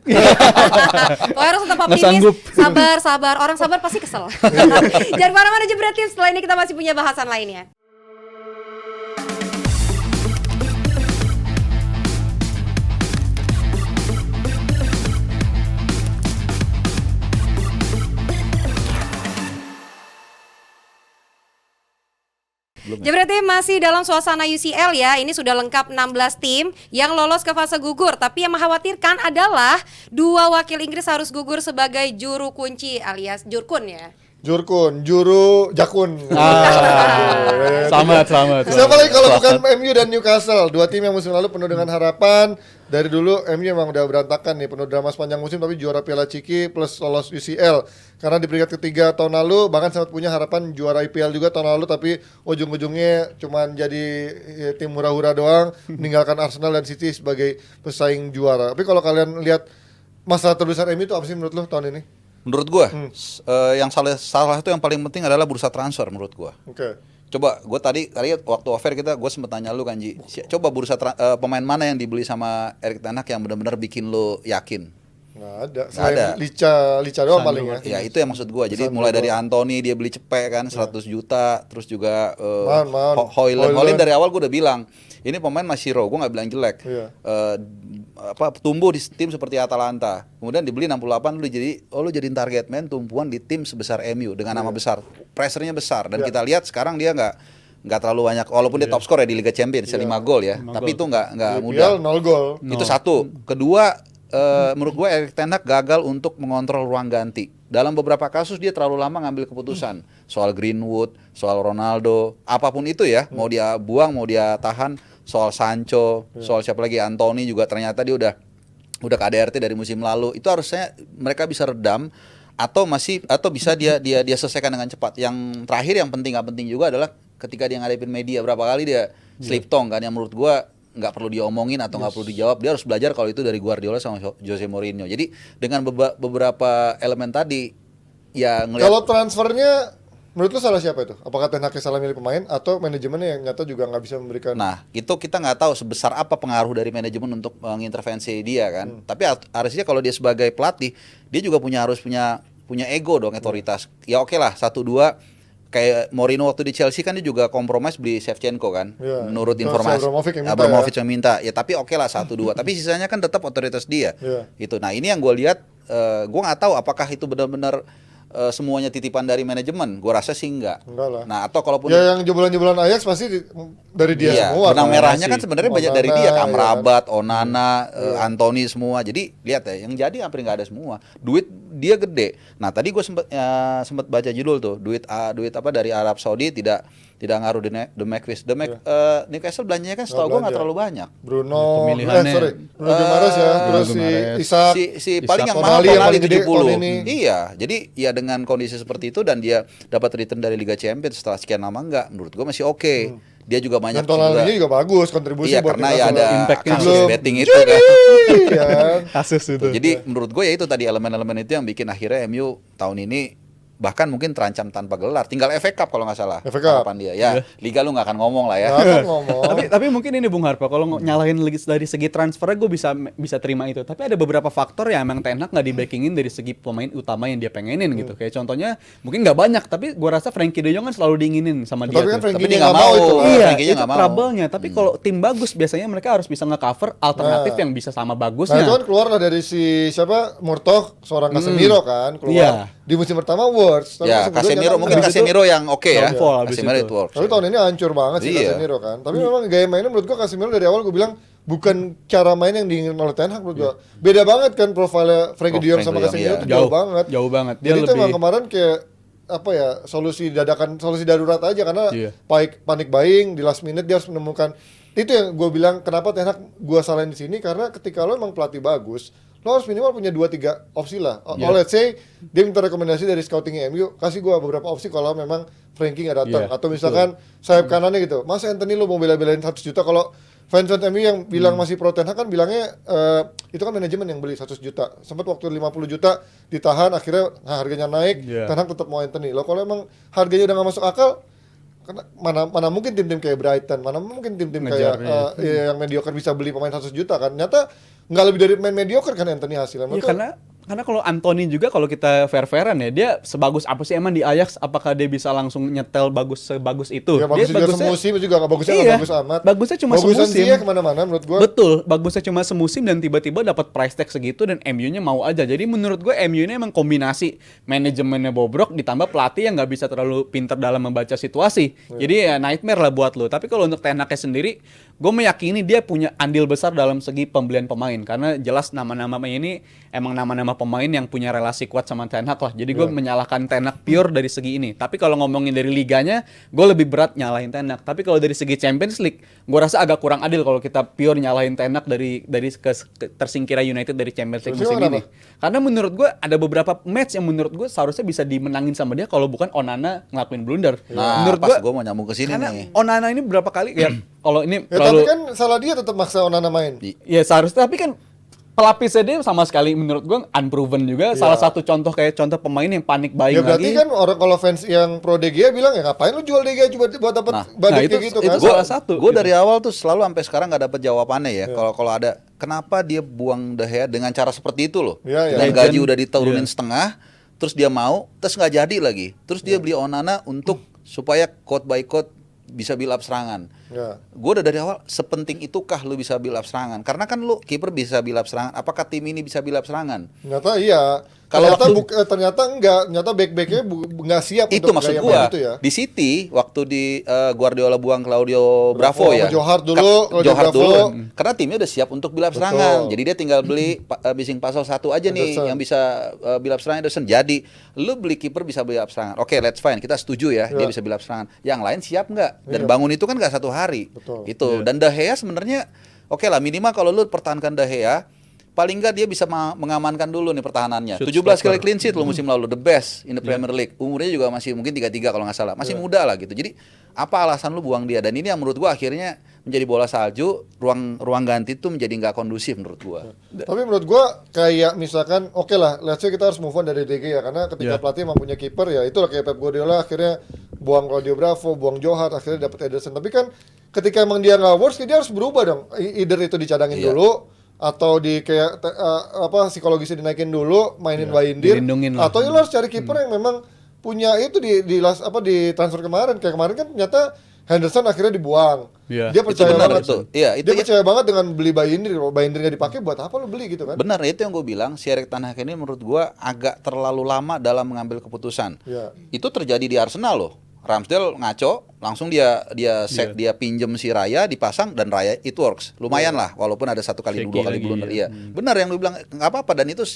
Pokoknya harus tetap Nggak optimis. sanggup. Sabar. Orang sabar pasti kesel. Jangan kemana-mana Jebretim, setelah ini kita masih punya bahasan lainnya. Jebretim masih dalam suasana UCL ya. Ini sudah lengkap 16 tim yang lolos ke fase gugur. Tapi yang mengkhawatirkan adalah 2 wakil Inggris harus gugur sebagai juru kunci alias jurkun ya. Jurkun, juru jakun. Selamat. Siapa lagi kalau bukan MU dan Newcastle, dua tim yang musim lalu penuh dengan harapan. Dari dulu MU memang udah berantakan nih, penuh drama sepanjang musim tapi juara Piala Ciki plus lolos UCL. Karena di peringkat ketiga tahun lalu bahkan sempat punya harapan juara IPL juga tahun lalu tapi ujung-ujungnya cuman jadi tim hura-hura doang, meninggalkan Arsenal dan City sebagai pesaing juara. Tapi kalau kalian lihat masalah terbesar MU itu apa sih menurut lo tahun ini? Menurut gua, yang salah itu yang paling penting adalah bursa transfer menurut gua. Oke. Coba gue tadi waktu offer gue sempet tanya lu kan Ji, coba bursa pemain mana yang dibeli sama Erik Ten Hag yang benar-benar bikin lu yakin? Nggak ada. Nggak Selain ada. Lica doang paling ya. Ya itu yang maksud gue. Jadi Sandro mulai dari doang. Anthony dia beli cepet kan 100 juta, terus juga Mount. Hoyland dari awal gue udah bilang ini pemain masih raw, gue nggak bilang jelek. Iya. Tumbuh di tim seperti Atalanta, kemudian dibeli 68 lu jadiin target man tumpuan di tim sebesar MU dengan nama besar, pressernya besar dan Iya. kita lihat sekarang dia nggak terlalu banyak walaupun dia top skor ya di Liga Champions 5 gol ya, tapi itu nggak mudah. IPL 0 gol. Itu satu. Kedua, menurut gue Erik Ten Hag gagal untuk mengontrol ruang ganti. Dalam beberapa kasus dia terlalu lama ngambil keputusan soal Greenwood, soal Ronaldo, apapun itu ya, mau dia buang, mau dia tahan, soal Sancho, soal siapa lagi Anthony juga ternyata dia udah KDRT dari musim lalu. Itu harusnya mereka bisa redam atau bisa dia selesaikan dengan cepat. Yang terakhir yang nggak penting juga adalah ketika dia ngadepin media berapa kali dia slip tongue kan yang menurut gua nggak perlu diomongin atau nggak perlu dijawab, dia harus belajar kalau itu dari Guardiola sama Jose Mourinho. Jadi dengan beberapa elemen tadi ya ngelihat Kalau transfernya menurut lu salah siapa itu? Apakah Ten Hag salah milih pemain atau manajemennya yang nyata juga nggak bisa memberikan? Nah, itu kita nggak tahu sebesar apa pengaruh dari manajemen untuk mengintervensi dia kan. Tapi harusnya kalau dia sebagai pelatih, dia juga harus punya ego dong, otoritas. Ya oke lah, 1-2 kayak Mourinho waktu di Chelsea kan dia juga kompromis beli Shevchenko kan. Iya. Menurut Itu informasi Abramovich yang minta. Ya tapi oke lah 1-2, tapi sisanya kan tetap otoritas dia. Iya. Itu. Nah, ini yang gue lihat gue nggak tahu apakah itu benar-benar semuanya titipan dari manajemen. Gue rasa sih enggak. Enggak lah. Nah, atau kalaupun Ya yang jebolan-jebolan Ajax pasti dari dia iya, semua. benang kan? merahnya kan Sih. sebenarnya banyak dari Onana, dia, iya Amrabat, Onana, Anthony semua. Jadi lihat ya, yang jadi hampir nggak ada semua. Duit dia gede. Nah tadi gue sempet baca judul tuh, duit apa dari Arab Saudi tidak ngaruh The Macvis. Newcastle belanjanya kan setahu gue nggak belanja. terlalu banyak. Bruno, Pemilihannya. Bruno Guimaraes ya, terus si Guimaraes. Isak. Si paling yang Tonali mahal yang Tonali paling gede 70. tahun ini. Iya, jadi ya dengan kondisi seperti itu dan dia dapat return dari Liga Champions setelah sekian lama enggak, menurut gue masih oke. Dia juga banyak Dan Tonali juga bagus kontribusi iya, buat karena kita ya semua. ada Impact-nya kasus belum. betting itu kan. Iya. Kasus itu. Jadi menurut gue ya itu tadi elemen-elemen itu yang bikin akhirnya MU tahun ini bahkan mungkin terancam tanpa gelar. Tinggal FA Cup kalau nggak salah. FA Cup. Harapan dia. Ya, Liga lu nggak akan ngomong lah ya. Nggak akan ngomong. tapi mungkin ini Bung Harpa kalau nyalahin lagi dari segi transfernya gue bisa terima itu, tapi ada beberapa faktor yang emang Ten Hag nggak di-backingin dari segi pemain utama yang dia pengenin gitu. Kayak contohnya mungkin nggak banyak, tapi gue rasa Frankie De Jong kan selalu diinginin sama dia Tapi kan tuh. Frankie Tapi dia nggak nggak mau. itu. Iya, Frankie-nya itu nggak mau. trouble-nya. Tapi kalau tim bagus biasanya mereka harus bisa nge-cover alternatif yang bisa sama Nah bagusnya. itu kan keluar lah dari si siapa Murtoh, seorang Casemiro kan keluar. Iya. Di musim pertama worst. Tapi Ya, musim kedua Casemiro nyata mungkin enggak. Casemiro yang oke ya. Downfall abis Casemiro itu. itu works. Tapi tahun ini hancur banget sih Iya. Casemiro kan. Tapi memang gaya mainnya menurut gua Casemiro dari awal gua bilang bukan cara main yang diinginkan oleh Ten Hag menurut gua. Beda banget kan profilnya Frankie De Jong sama Frankie De Jong, Casemiro iya. itu jauh banget. Jauh banget. Dia Jadi itu lebih emang kemarin kayak apa ya solusi darurat aja karena Iya. panik buying di last minute dia harus menemukan itu yang gue bilang kenapa Ten Hag gue salahin di sini karena ketika lo emang pelatih bagus lo harus minimal punya 2-3 opsi lah. Yeah. Let's say dia minta rekomendasi dari scouting MU, kasih gua beberapa opsi kalau memang Frankie nggak datang. Yeah, Atau misalkan sayap kanannya gitu, Mas Anthony lo mau bela-belain 100 juta, kalau fans MU yang bilang masih pro Ten Hag kan bilangnya itu kan manajemen yang beli 100 juta. Sempat waktu 50 juta ditahan, akhirnya harganya naik, Yeah. Ten Hag tetap mau Anthony. Lo kalau emang harganya udah nggak masuk akal, karena mana mungkin tim-tim kayak Brighton, mana mungkin tim-tim kayak yang mediocre bisa beli pemain 100 juta kan. Nyata nggak lebih dari pemain mediocre kan Anthony hasilnya. Iya, Menurut karena kalau Anthony juga kalau kita fair-fairan ya, dia sebagus apa sih emang di Ajax, apakah dia bisa langsung nyetel sebagus itu? ya bagus Dia juga semusim juga nggak bagusnya nggak Iya, bagus amat. bagusnya cuma Bagusan semusim. Ziyech kemana-mana menurut gua. Betul, bagusnya cuma semusim dan tiba-tiba dapat price tag segitu dan MU-nya mau aja. Jadi menurut gue MU ini emang kombinasi manajemennya bobrok ditambah pelatih yang nggak bisa terlalu pintar dalam membaca situasi. Jadi ya nightmare lah buat lo. Tapi kalau untuk Ten Hag sendiri, gue meyakini dia punya andil besar dalam segi pembelian pemain karena jelas nama-nama ini emang nama-nama pemain yang punya relasi kuat sama Ten Hag lah. Jadi gue menyalahkan Ten Hag pure dari segi ini. Tapi kalau ngomongin dari liganya, gue lebih berat nyalahin Ten Hag. Tapi kalau dari segi Champions League, gue rasa agak kurang adil kalau kita pure nyalahin Ten Hag dari tersingkirnya United dari Champions League musim Kenapa? ini. Karena menurut gue ada beberapa match yang menurut gue seharusnya bisa dimenangin sama dia kalau bukan Onana ngelakuin blunder. Nah, menurut pas gue mau nyambung ke sini karena nih. Onana ini berapa kali ya kalau ini Ya tapi kan salah dia tetap maksa Onana main. ya seharusnya, tapi kan pelapisnya dia sama sekali menurut gue unproven juga. Salah satu contoh pemain yang panik buying Ya berarti lagi. kan orang kalau fans yang pro De Gea bilang ya ngapain lu jual De Gea coba buat dapat budget itu- kayak gitu itu kan. salah satu. Gue dari awal tuh selalu sampai sekarang nggak dapet jawabannya ya. Kalau ada kenapa dia buang De Gea dengan cara seperti itu loh. Iya, iya. Dan Legend. gaji udah diturunin setengah, terus dia mau, terus nggak jadi lagi. Terus dia beli Onana untuk supaya quote by quote bisa build up serangan. Ya. Gue udah dari awal, sepenting itukah lu bisa build up serangan? Karena kan lu kiper bisa build up serangan. Apakah tim ini bisa build up serangan? Ternyata iya. Kalau Ternyata enggak. Ternyata back-backnya nggak siap Itu untuk maksud gaya gua. main itu ya. Di City waktu di Guardiola buang Claudio Bravo Bravo ya. sama Johar dulu, Claudio Johar Bravo. dulu. Karena timnya udah siap untuk build up Betul. serangan. Jadi dia tinggal beli bising pasal satu aja nih Henderson. yang bisa build up serangan Henderson. Jadi lu beli kiper bisa build up serangan. Oke, let's fine. Kita setuju ya, dia bisa build up serangan. Yang lain siap nggak? Dan bangun itu kan nggak satu hari. Betul. Gitu. Dan De Gea sebenarnya oke lah, minimal kalau lu pertahankan De Gea, paling nggak dia bisa mengamankan dulu nih pertahanannya. Shoot 17 kali stopper. clean sheet loh musim lalu, the best in the Premier League. Umurnya juga masih mungkin 33 kalau nggak salah. Masih muda lah gitu. Jadi apa alasan lu buang dia? Dan ini yang menurut gua akhirnya menjadi bola salju, ruang ganti itu menjadi nggak kondusif menurut gua. Tapi menurut gua kayak misalkan oke lah, let's say kita harus move on dari De Gea karena ketika pelatih emang punya kiper ya itulah kayak Pep Guardiola akhirnya buang Claudio Bravo, buang Johar, akhirnya dapat Ederson. Tapi kan ketika emang dia nggak works, dia harus berubah dong. Either itu dicadangin dulu atau di kayak psikologisnya dinaikin dulu, mainin Waindir, dilindungin lah. atau ya lo harus cari kiper yang memang punya itu di transfer kemarin. Kayak kemarin kan ternyata Henderson akhirnya dibuang. Iya. Dia Itu percaya benar banget. itu. Iya, itu Dia ya. percaya banget dengan beli Waindir. Kalau Waindir nggak dipakai buat apa lo beli gitu kan? Benar, itu yang gue bilang, si Erik Ten Hag ini menurut gua agak terlalu lama dalam mengambil keputusan. Iya. Itu terjadi di Arsenal loh. Ramsdale ngaco, langsung dia set, dia pinjem si Raya, dipasang, dan Raya it works. Lumayan lah, walaupun ada satu kali Shaky dua kali lagi, blunder. ya. Iya, benar yang lu bilang, nggak apa-apa, dan itu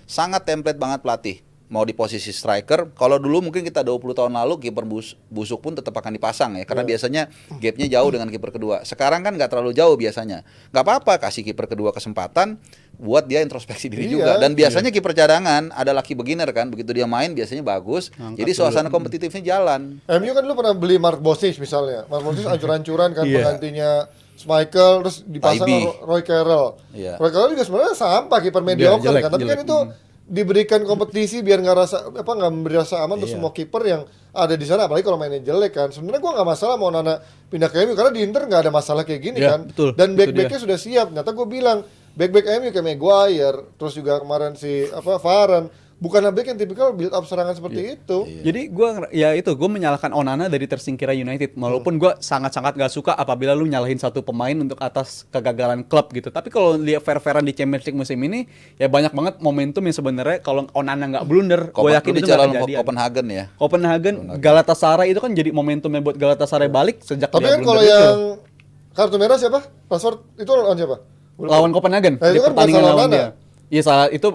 sangat template banget pelatih. Mau di posisi striker, kalau dulu mungkin kita 20 tahun lalu kiper busuk pun tetap akan dipasang ya, karena biasanya gapnya jauh dengan kiper kedua. Sekarang kan nggak terlalu jauh biasanya. Nggak apa-apa, kasih kiper kedua kesempatan buat dia introspeksi diri Iya. juga. Dan biasanya kiper cadangan ada lucky beginner kan, begitu dia main biasanya bagus. Jadi suasana kompetitifnya jalan. MU kan dulu pernah beli Mark Bosnich misalnya. Mark Bosnich ancur-ancuran kan Iya. penggantinya Schmeichel, terus dipasang Taibi. Roy Carroll. Iya. Roy Carroll juga sebenarnya sampah kiper mediocre jelek, kan, tapi kan jelek. itu diberikan kompetisi biar nggak memberi rasa aman untuk semua kiper yang ada di sana, apalagi kalau mainnya jelek kan. Sebenarnya gua nggak masalah mau Nana pindah ke MU karena di Inter nggak ada masalah kayak gini Iya, kan. betul. Dan Itu back-backnya sudah siap. Ternyata gue bilang back-back MU kayak Maguire, terus juga kemarin si Varane, bukan back yang tipikal build up serangan seperti itu. Jadi gue menyalahkan Onana dari tersingkirnya United, walaupun gue sangat-sangat gak suka apabila lu nyalahin satu pemain untuk atas kegagalan klub gitu. Tapi kalau lihat fair-fairan di Champions League musim ini, ya banyak banget momentum yang sebenarnya kalau Onana nggak blunder, gue yakin Lu itu bicara nggak kejadian. Copenhagen ya. Copenhagen, Galatasaray itu kan jadi momentumnya buat Galatasaray balik sejak Tapi dia kan kalau blunder itu. yang kartu merah siapa? Rashford itu lawan siapa? Lawan Copenhagen Nah, di itu kan pertandingan Barcelona. lawan dia. Iya salah itu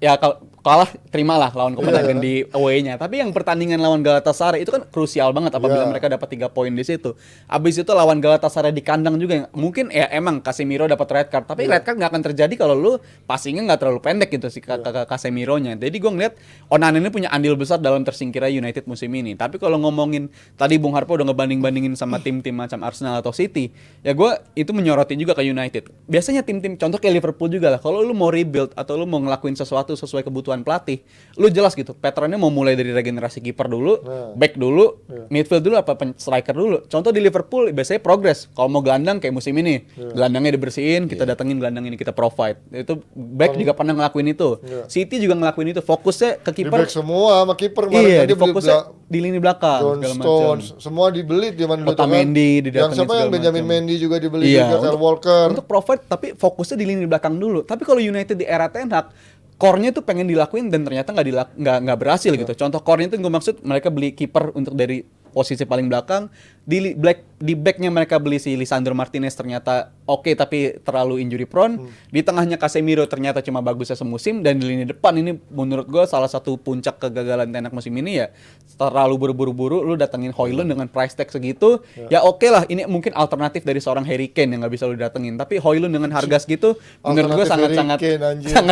ya kalah terimalah lawan Copenhagen di away-nya. Tapi yang pertandingan lawan Galatasaray itu kan krusial banget apabila mereka dapat 3 poin di situ. Abis itu lawan Galatasaray di kandang juga yang mungkin ya emang Casemiro dapat red card, tapi red card nggak akan terjadi kalau lu passingnya nggak terlalu pendek gitu si Casemironya. Jadi gue ngeliat Onana ini punya andil besar dalam tersingkirnya United musim ini. Tapi kalau ngomongin tadi Bung Harpo udah ngebanding-bandingin sama tim-tim macam Arsenal atau City, ya gue itu menyoroti juga ke United. Biasanya tim-tim contoh kayak Liverpool juga lah. Kalau lu mau rebuild atau lu mau ngelakuin sesuatu sesuai kebutuhan pelatih, lu jelas gitu. Patternnya mau mulai dari regenerasi kiper dulu, back dulu, midfield dulu apa striker dulu. Contoh di Liverpool biasanya progress. Kalau mau gelandang kayak musim ini, gelandangnya dibersihin, kita datengin gelandang ini kita provide. Itu back juga pernah ngelakuin itu. City juga ngelakuin itu. Fokusnya ke Di kiper. back semua sama kiper Iya, di fokusnya di lini belakang John segala macam. Stones, semua dibeli zaman dulu tuh kan. Otamendi didatengin Yang siapa yang segala Benjamin macam. Mendy juga dibeli Iya, juga, Kyle Walker. untuk provide tapi fokusnya di lini belakang dulu. Tapi kalau United di era Ten Hag, core-nya tuh pengen dilakuin dan ternyata nggak berhasil gitu. Contoh core-nya tuh gue maksud mereka beli kiper untuk dari posisi paling belakang, di back-nya mereka beli si Lisandro Martinez ternyata oke tapi terlalu injury prone. Di tengahnya Casemiro ternyata cuma bagusnya semusim, dan di lini depan ini menurut gue salah satu puncak kegagalan Ten Hag musim ini ya terlalu berburu-buru. Lu datengin Højlund dengan price tag segitu, ya oke lah ini mungkin alternatif dari seorang Harry Kane yang nggak bisa lu datengin. Tapi Højlund dengan harga segitu menurut gue Alternatif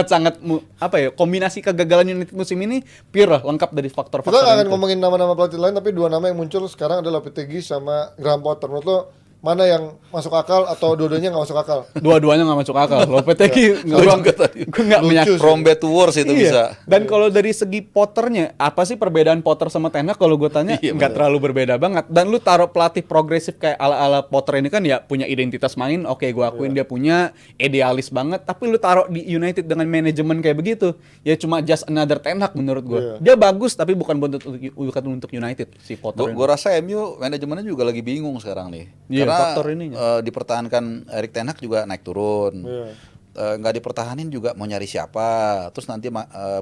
sangat apa ya, kombinasi kegagalan United musim ini pure lah, lengkap dari Kita faktor-faktor nggak akan itu. ngomongin nama-nama pelatih lain, tapi 2 nama yang muncul sekarang adalah Lopetegui sama Graham Potter. Menurut lo mana yang masuk akal atau dua-duanya nggak masuk akal? Dua-duanya nggak masuk akal. Lopetegui Gue juga tadi. gue nggak Lucu menyangka. sih. From bad to worse itu Iya. bisa. Dan kalau dari segi Potternya, apa sih perbedaan Potter sama Ten Hag? Kalau gue tanya, Iya, nggak terlalu berbeda banget. Dan lu taruh pelatih progresif kayak ala-ala Potter ini kan ya punya identitas main. Oke, gue akuin dia punya idealis banget. Tapi lu taruh di United dengan manajemen kayak begitu, ya cuma just another Ten Hag menurut gue. Dia bagus tapi bukan untuk United si Potter. Gue rasa MU manajemennya juga lagi bingung sekarang nih. Iya, Karena faktor ininya. dipertahankan Erik Ten Hag juga naik turun. Nggak dipertahanin juga mau nyari siapa. Terus nanti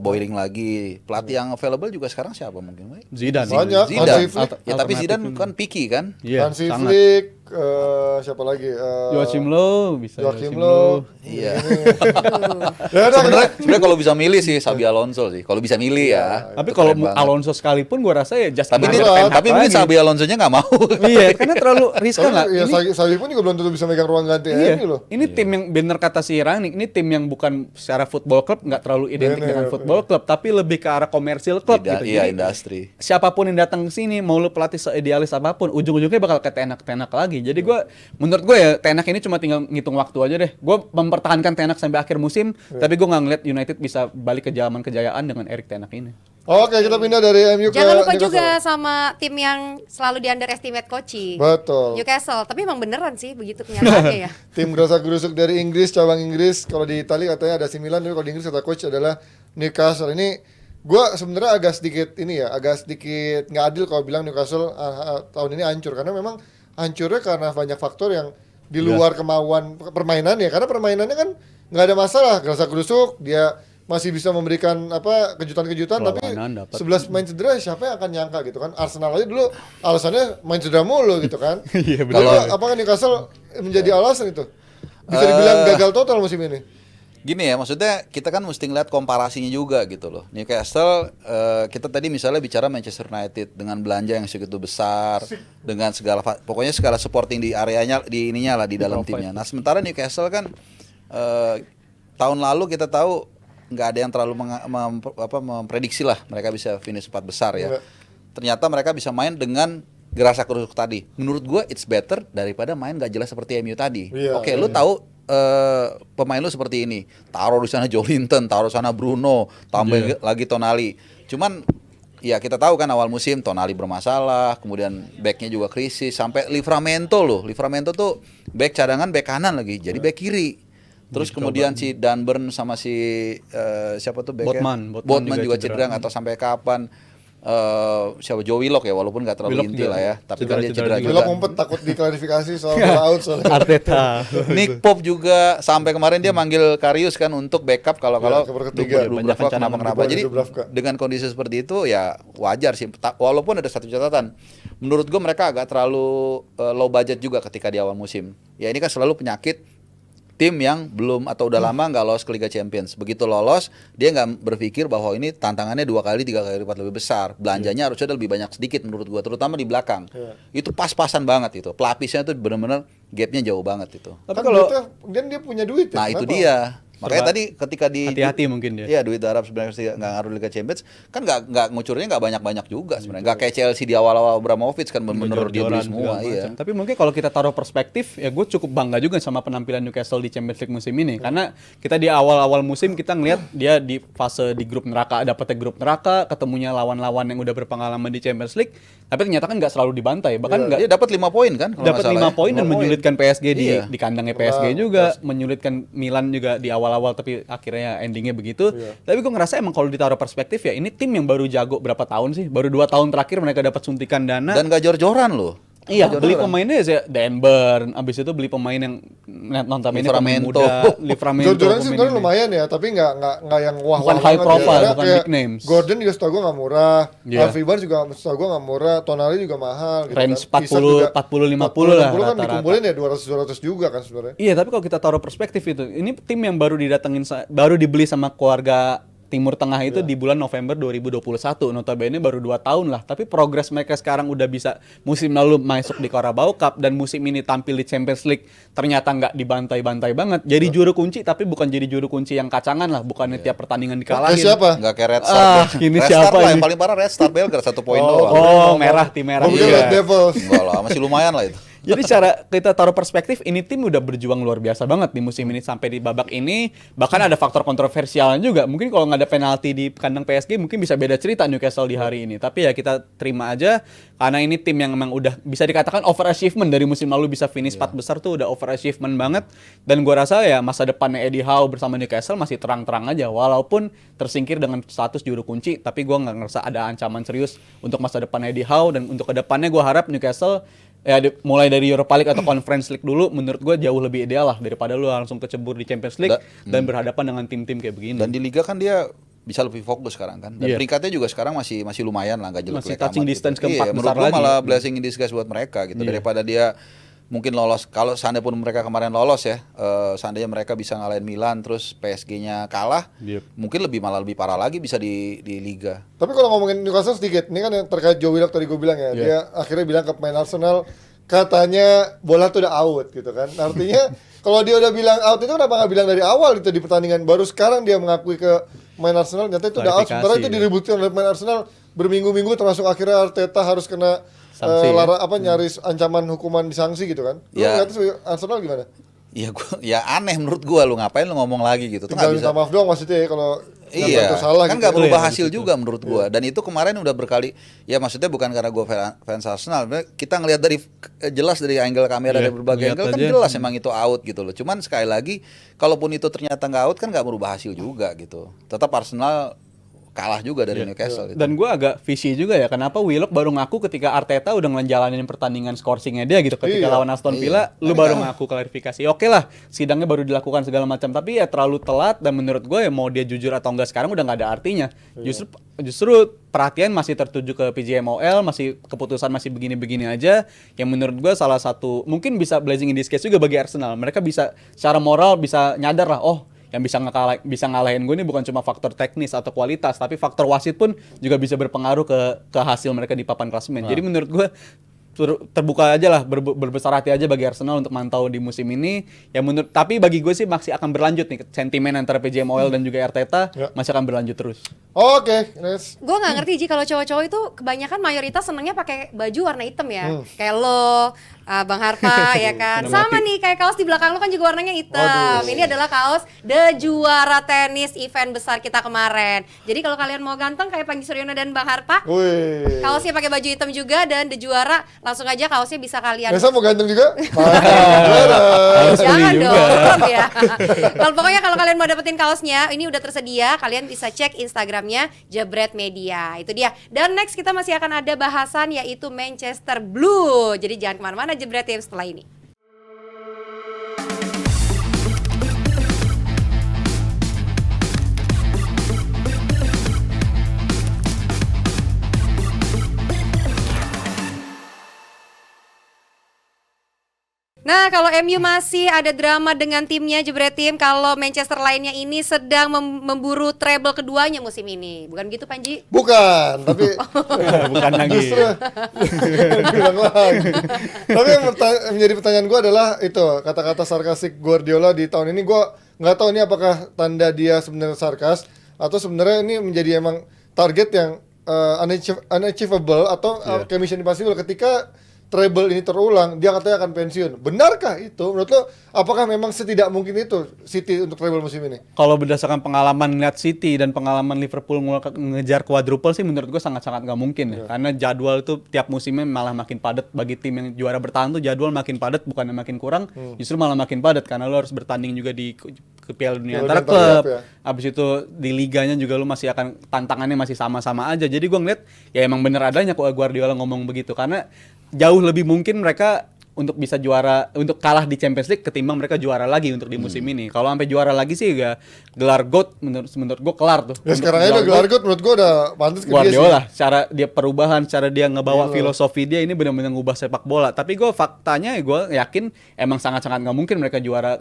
boiling lagi. Pelatih yang available juga sekarang siapa mungkin? Zidane. Banyak. Zidane. Hansi Flick. Ya tapi Zidane kan picky kan. Iya, Hansi sangat. Flick, siapa lagi? Joachim Low bisa. Joachim Low. Iya. Ya udah, Sebenarnya kalau bisa milih sih Xabi Alonso sih. Kalau bisa milih ya. Tapi Itu kalau keren banget. Alonso sekalipun gue rasa ya just Tapi, another Ten Hag tapi mungkin lagi. Xabi Alonso-nya nggak mau. Iya, karena terlalu riskan lah. ya Ini, Sabi pun juga belum tentu bisa megang ruang ganti iya, MU loh. ini tim yang bener kata si Rangnick, ini tim yang bukan secara football club, nggak terlalu identik Bener, dengan football club, tapi lebih ke arah komersil club gitu. Iya, Jadi, industri. siapapun yang datang ke sini, mau lu pelatih seidealis apapun, ujung-ujungnya bakal ke Ten Hag lagi. Jadi menurut gue ya Ten Hag ini cuma tinggal ngitung waktu aja deh. Gue mempertahankan Ten Hag sampai akhir musim, tapi gue nggak ngeliat United bisa balik ke zaman kejayaan dengan Erik Ten Hag ini. Oke, kita pindah dari MU ke Jangan lupa Newcastle. juga sama tim yang selalu di underestimate coaching. Betul. Newcastle, tapi emang beneran sih begitu kenyataannya ya. Tim gerasak-gerusuk dari Inggris, cabang Inggris. Kalau di Italia katanya ada AC Milan, tapi kalau di Inggris kata coach adalah Newcastle. Ini gua sebenarnya agak sedikit nggak adil kalau bilang Newcastle tahun ini hancur, karena memang hancurnya karena banyak faktor yang di luar kemauan permainannya. Karena permainannya kan nggak ada masalah, gerasak-gerusuk, dia masih bisa memberikan kejutan-kejutan, tapi Perlawanan dapat. 11 main cedera siapa yang akan nyangka gitu kan. Arsenal aja dulu alasannya main cedera mulu gitu kan. Iya, Kalau apakah Newcastle menjadi alasan itu? Bisa dibilang gagal total musim ini. Gini ya, maksudnya kita kan mesti ngeliat komparasinya juga gitu loh. Newcastle, kita tadi misalnya bicara Manchester United dengan belanja yang segitu besar, dengan pokoknya segala supporting di areanya, di ininya lah, di dalam timnya. Nah sementara Newcastle kan tahun lalu kita tahu nggak ada yang terlalu memprediksi lah mereka bisa finish 4 besar ya. Ternyata mereka bisa main dengan gerasak-gerusuk tadi. Menurut gue it's better daripada main nggak jelas seperti MU tadi. Iya, Oke, lu tahu pemain lu seperti ini, taruh di sana Joelinton, taruh sana Bruno, tambah lagi Tonali. Cuman ya kita tahu kan awal musim Tonali bermasalah, kemudian backnya juga krisis, sampai Livramento tuh back cadangan, back kanan lagi, jadi back kiri. Terus kemudian si Dunburn sama si siapa tuh backnya? Botman juga cedera, nggak tahu sampai kapan. Siapa Joe Willock ya, walaupun nggak terlalu Willock inti lah ya, tapi kan dia cedera Bila juga. ngumpet takut diklarifikasi soal out soalnya. Arteta. Nick Pope juga sampai kemarin dia manggil Karius kan untuk backup kalau cover ketiga. Dubravka kenapa. Jadi Dubravka. dengan kondisi seperti itu ya wajar sih. Walaupun ada satu catatan, menurut gue mereka agak terlalu low budget juga ketika di awal musim. Ya ini kan selalu penyakit tim yang belum atau udah lama nggak lolos ke Liga Champions. Begitu lolos, dia nggak berpikir bahwa ini tantangannya 2 kali, 3 kali lipat lebih besar. Belanjanya harusnya lebih banyak sedikit menurut gua, terutama di belakang. Itu pas-pasan banget itu. Pelapisnya tuh benar-benar gapnya jauh banget itu. Tapi Kan kalau duitnya, dia punya duit ya. Nah itu kenapa? dia. Makanya tadi ketika di hati-hati mungkin dia. Iya, duit Arab sebenarnya nggak ngaruh Liga Champions, kan nggak ngucurnya nggak banyak-banyak juga sebenarnya. Nggak kayak Chelsea di awal-awal Abramovich kan benar-benar dia beli Jor-joran semua. segala Iya. macam. Tapi mungkin kalau kita taruh perspektif, ya gue cukup bangga juga sama penampilan Newcastle di Champions League musim ini. Karena kita di awal-awal musim kita ngelihat dia di fase di grup neraka, dapetnya grup neraka, ketemunya lawan-lawan yang udah berpengalaman di Champions League. Tapi ternyata kan nggak selalu dibantai. Bahkan nggak Dia dapat 5 poin kan? kalau dapat nggak 5 salah ya. poin dan 5 poin. menyulitkan PSG Iya. di kandangnya PSG juga, menyulitkan Milan juga di awal-awal, tapi akhirnya endingnya begitu. Tapi gue ngerasa emang kalau ditaruh perspektif ya ini tim yang baru jago berapa tahun sih? Baru 2 tahun terakhir mereka dapat suntikan dana. Dan nggak jor-joran loh. Iya, beli pemainnya ya Denburn, abis itu beli pemain yang notabene pemain Livramento. muda, Livramento. Jor-joran sih pemain sebenarnya ini. lumayan ya, tapi nggak yang wah Bukan wah high banget profile, ya. bukan Kayak big names. Gordon juga setahu gue nggak murah, Iya. Harvey Barnes juga setahu gue nggak murah, Tonali juga mahal. Gitu Range kan. Isak 40, juga 40-50 lah 40 kan rata-rata. dikumpulin ya 200 juga kan sebenarnya. Iya, tapi kalau kita taruh perspektif itu, ini tim yang baru didatengin, baru dibeli sama keluarga Timur Tengah itu di bulan November 2021, notabene baru 2 tahun lah. Tapi progres mereka sekarang udah bisa musim lalu masuk di Carabao Cup dan musim ini tampil di Champions League ternyata nggak dibantai-bantai banget. Jadi juru kunci tapi bukan jadi juru kunci yang kacangan lah, bukannya tiap pertandingan dikalahin. Siapa? Nggak kayak Red Star. Ini Red siapa Star lah ini? yang paling parah Red Star Belgrade 1 poin Oh, doang. Oh, merah, tim merah. Mungkin Iya. Red Devils. Enggak lah, masih lumayan lah itu. Jadi cara kita taruh perspektif, ini tim udah berjuang luar biasa banget di musim ini sampai di babak ini. Bahkan ada faktor kontroversialnya juga. Mungkin kalau nggak ada penalti di kandang PSG mungkin bisa beda cerita Newcastle di hari ini. Tapi ya kita terima aja karena ini tim yang memang udah bisa dikatakan overachievement dari musim lalu, bisa finish 4 besar tuh udah overachievement banget. Dan gua rasa ya masa depannya Eddie Howe bersama Newcastle masih terang-terang aja walaupun tersingkir dengan status juru kunci. Tapi gua nggak ngerasa ada ancaman serius untuk masa depan Eddie Howe, dan untuk kedepannya gua harap Newcastle ya mulai dari Europa League atau Conference League dulu menurut gue jauh lebih ideal lah daripada lu langsung kecebur di Champions League dan berhadapan dengan tim-tim kayak begini. Dan di liga kan dia bisa lebih fokus sekarang kan. Dan Iya. peringkatnya juga sekarang masih lumayan lah, nggak jelek-jelek Masih touching amat distance gitu. keempat Iya, besar menurut gua lagi. malah blessing in disguise buat mereka gitu. Iya. Daripada dia mungkin lolos, kalau seandainya pun mereka kemarin lolos ya, seandainya mereka bisa ngalahin Milan terus PSG-nya kalah, Yep. mungkin malah lebih parah lagi bisa di liga. Tapi kalau ngomongin Newcastle sedikit, ini kan yang terkait Joe Willock tadi gue bilang ya, dia akhirnya bilang ke pemain Arsenal katanya bola tuh udah out gitu kan. Artinya kalau dia udah bilang out itu kenapa nggak bilang dari awal gitu di pertandingan, baru sekarang dia mengakui ke pemain Arsenal ternyata itu udah out. Klarifikasi, Sementara itu ya. diributkan oleh pemain Arsenal berminggu-minggu, termasuk akhirnya Arteta harus kena Sanksi, ya. nyaris ancaman hukuman disangsi gitu kan. Lu Ya. ngeliatnya sebagai Arsenal gimana? Ya aneh menurut gua, lu ngapain lu ngomong lagi gitu. Tuh Tinggal nggak bisa. minta maaf doang maksudnya ya kalau Iya, itu salah kan gitu. nggak ya. berubah Iya, hasil begitu. juga menurut gua. Dan itu kemarin udah berkali, ya maksudnya bukan karena gua fans Arsenal, kita ngelihat dari jelas dari angle kamera Iya, dari berbagai lihat angle kan aja. jelas emang itu out gitu loh. Cuman sekali lagi, kalaupun itu ternyata nggak out kan nggak berubah hasil juga gitu. Tetap Arsenal kalah juga dari Newcastle. Gitu. Dan gue agak visi juga ya, kenapa Willock baru ngaku ketika Arteta udah ngejalanin pertandingan scoring-nya dia gitu, ketika Iya. lawan Aston Villa, lu baru ngaku klarifikasi. Oke lah, sidangnya baru dilakukan segala macam, tapi ya terlalu telat, dan menurut gue ya mau dia jujur atau enggak sekarang udah nggak ada artinya. Justru perhatian masih tertuju ke PJMOL, masih keputusan masih begini-begini aja, yang menurut gue salah satu mungkin bisa blessing in disguise juga bagi Arsenal. Mereka bisa secara moral bisa nyadar lah, oh yang bisa ngalahin gue ini bukan cuma faktor teknis atau kualitas, tapi faktor wasit pun juga bisa berpengaruh ke hasil mereka di papan klasemen. Jadi menurut gue terbuka aja lah, berbesar hati aja bagi Arsenal untuk mantau di musim ini. Ya tapi bagi gue sih masih akan berlanjut nih, sentimen antara PJMOL dan juga Arteta masih akan berlanjut terus. Oke, Nes. Gue nggak ngerti Ji, kalau cowok-cowok itu kebanyakan mayoritas senengnya pakai baju warna hitam ya, kayak lo, Bang Harpa ya kan, sama nih kayak kaos di belakang lo kan juga warnanya hitam. Waduh. Ini adalah kaos The Juara tenis event besar kita kemarin. Jadi kalau kalian mau ganteng kayak Panji Suryono dan Bang Harpa, Wih. kaosnya pakai baju hitam juga dan The Juara, langsung aja kaosnya bisa kalian. Nesa mau ganteng juga? Jangan beli juga. dong ya. Kalau pokoknya kalau kalian mau dapetin kaosnya, ini udah tersedia, kalian bisa cek Instagramnya Jebret Media. Itu dia. Dan next kita masih akan ada bahasan yaitu Manchester Blue. Jadi jangan kemana-mana Jebret Tim setelah ini. Nah Nah, kalau MU masih ada drama dengan timnya Jebretim. Kalau Manchester lainnya ini sedang memburu treble keduanya musim ini. Bukan gitu, Panji? Bukan, tapi Bukan lagi. justru bilang lagi. Tapi yang menjadi pertanyaan gue adalah itu kata-kata sarkastik Guardiola di tahun ini. Gue nggak tahu ini apakah tanda dia sebenarnya sarkas atau sebenarnya ini menjadi emang target yang unachievable atau kayak mission impossible ketika treble ini terulang, dia katanya akan pensiun. Benarkah itu? Menurut lo, apakah memang setidak mungkin itu City untuk treble musim ini? Kalau berdasarkan pengalaman lihat City dan pengalaman Liverpool ngejar quadruple sih menurut gue sangat-sangat nggak mungkin ya. Karena jadwal itu tiap musimnya malah makin padat. Bagi tim yang juara bertahan tuh jadwal makin padat bukannya makin kurang, justru malah makin padat karena lo harus bertanding juga di ke Piala Dunia antar klub. ya. Abis itu di liganya juga lo masih akan tantangannya masih sama-sama aja. Jadi gue ngeliat ya emang bener adanya kok Guardiola ngomong begitu karena jauh lebih mungkin mereka untuk bisa juara, untuk kalah di Champions League ketimbang mereka juara lagi untuk di musim ini. Kalau sampai juara lagi sih ya gelar GOAT menurut gue kelar tuh. Ya sekarang aja udah gelar GOAT menurut gue udah pantas ke dia sih. Guardiola, cara dia perubahan, cara dia ngebawa filosofi dia ini benar-benar ngubah sepak bola. Tapi gue faktanya gue yakin emang sangat-sangat nggak mungkin mereka juara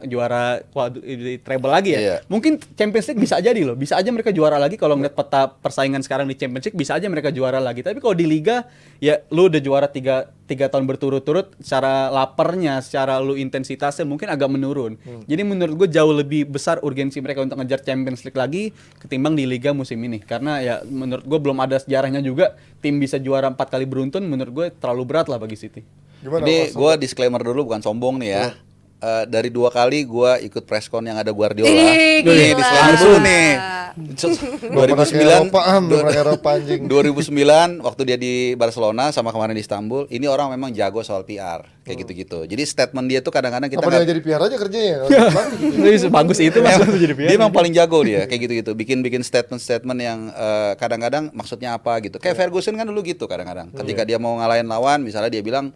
treble lagi ya. Iya. Mungkin Champions League bisa jadi loh, bisa aja mereka juara lagi kalau ngeliat peta persaingan sekarang di Champions League bisa aja mereka juara lagi. Tapi kalau di Liga ya lu udah juara tiga tahun berturut-turut, secara laparnya, secara lu intensitasnya mungkin agak menurun. Jadi menurut gue jauh lebih besar urgensi mereka untuk ngejar Champions League lagi ketimbang di Liga musim ini. Karena ya menurut gue belum ada sejarahnya juga tim bisa juara 4 kali beruntun. Menurut gue terlalu berat lah bagi City. Gimana, Ini Mas? gue disclaimer dulu, bukan sombong nih ya. Dari 2 kali gue ikut presscon yang ada Guardiola. Ih, Nih gila. disclaimer dulu nih. Belum pernah ke Eropa, belum pernah ke Eropa, anjing. 2009 waktu dia di Barcelona sama kemarin di Istanbul, ini orang memang jago soal PR kayak gitu-gitu. Jadi statement dia tuh kadang-kadang kita Apa nggak- dia jadi PR aja kerjanya? Bagus itu mas jadi dia memang paling jago dia kayak gitu-gitu. Bikin statement-statement yang kadang-kadang maksudnya apa gitu. Kayak Ferguson kan dulu gitu kadang-kadang. Ketika dia mau ngalahin lawan, misalnya dia bilang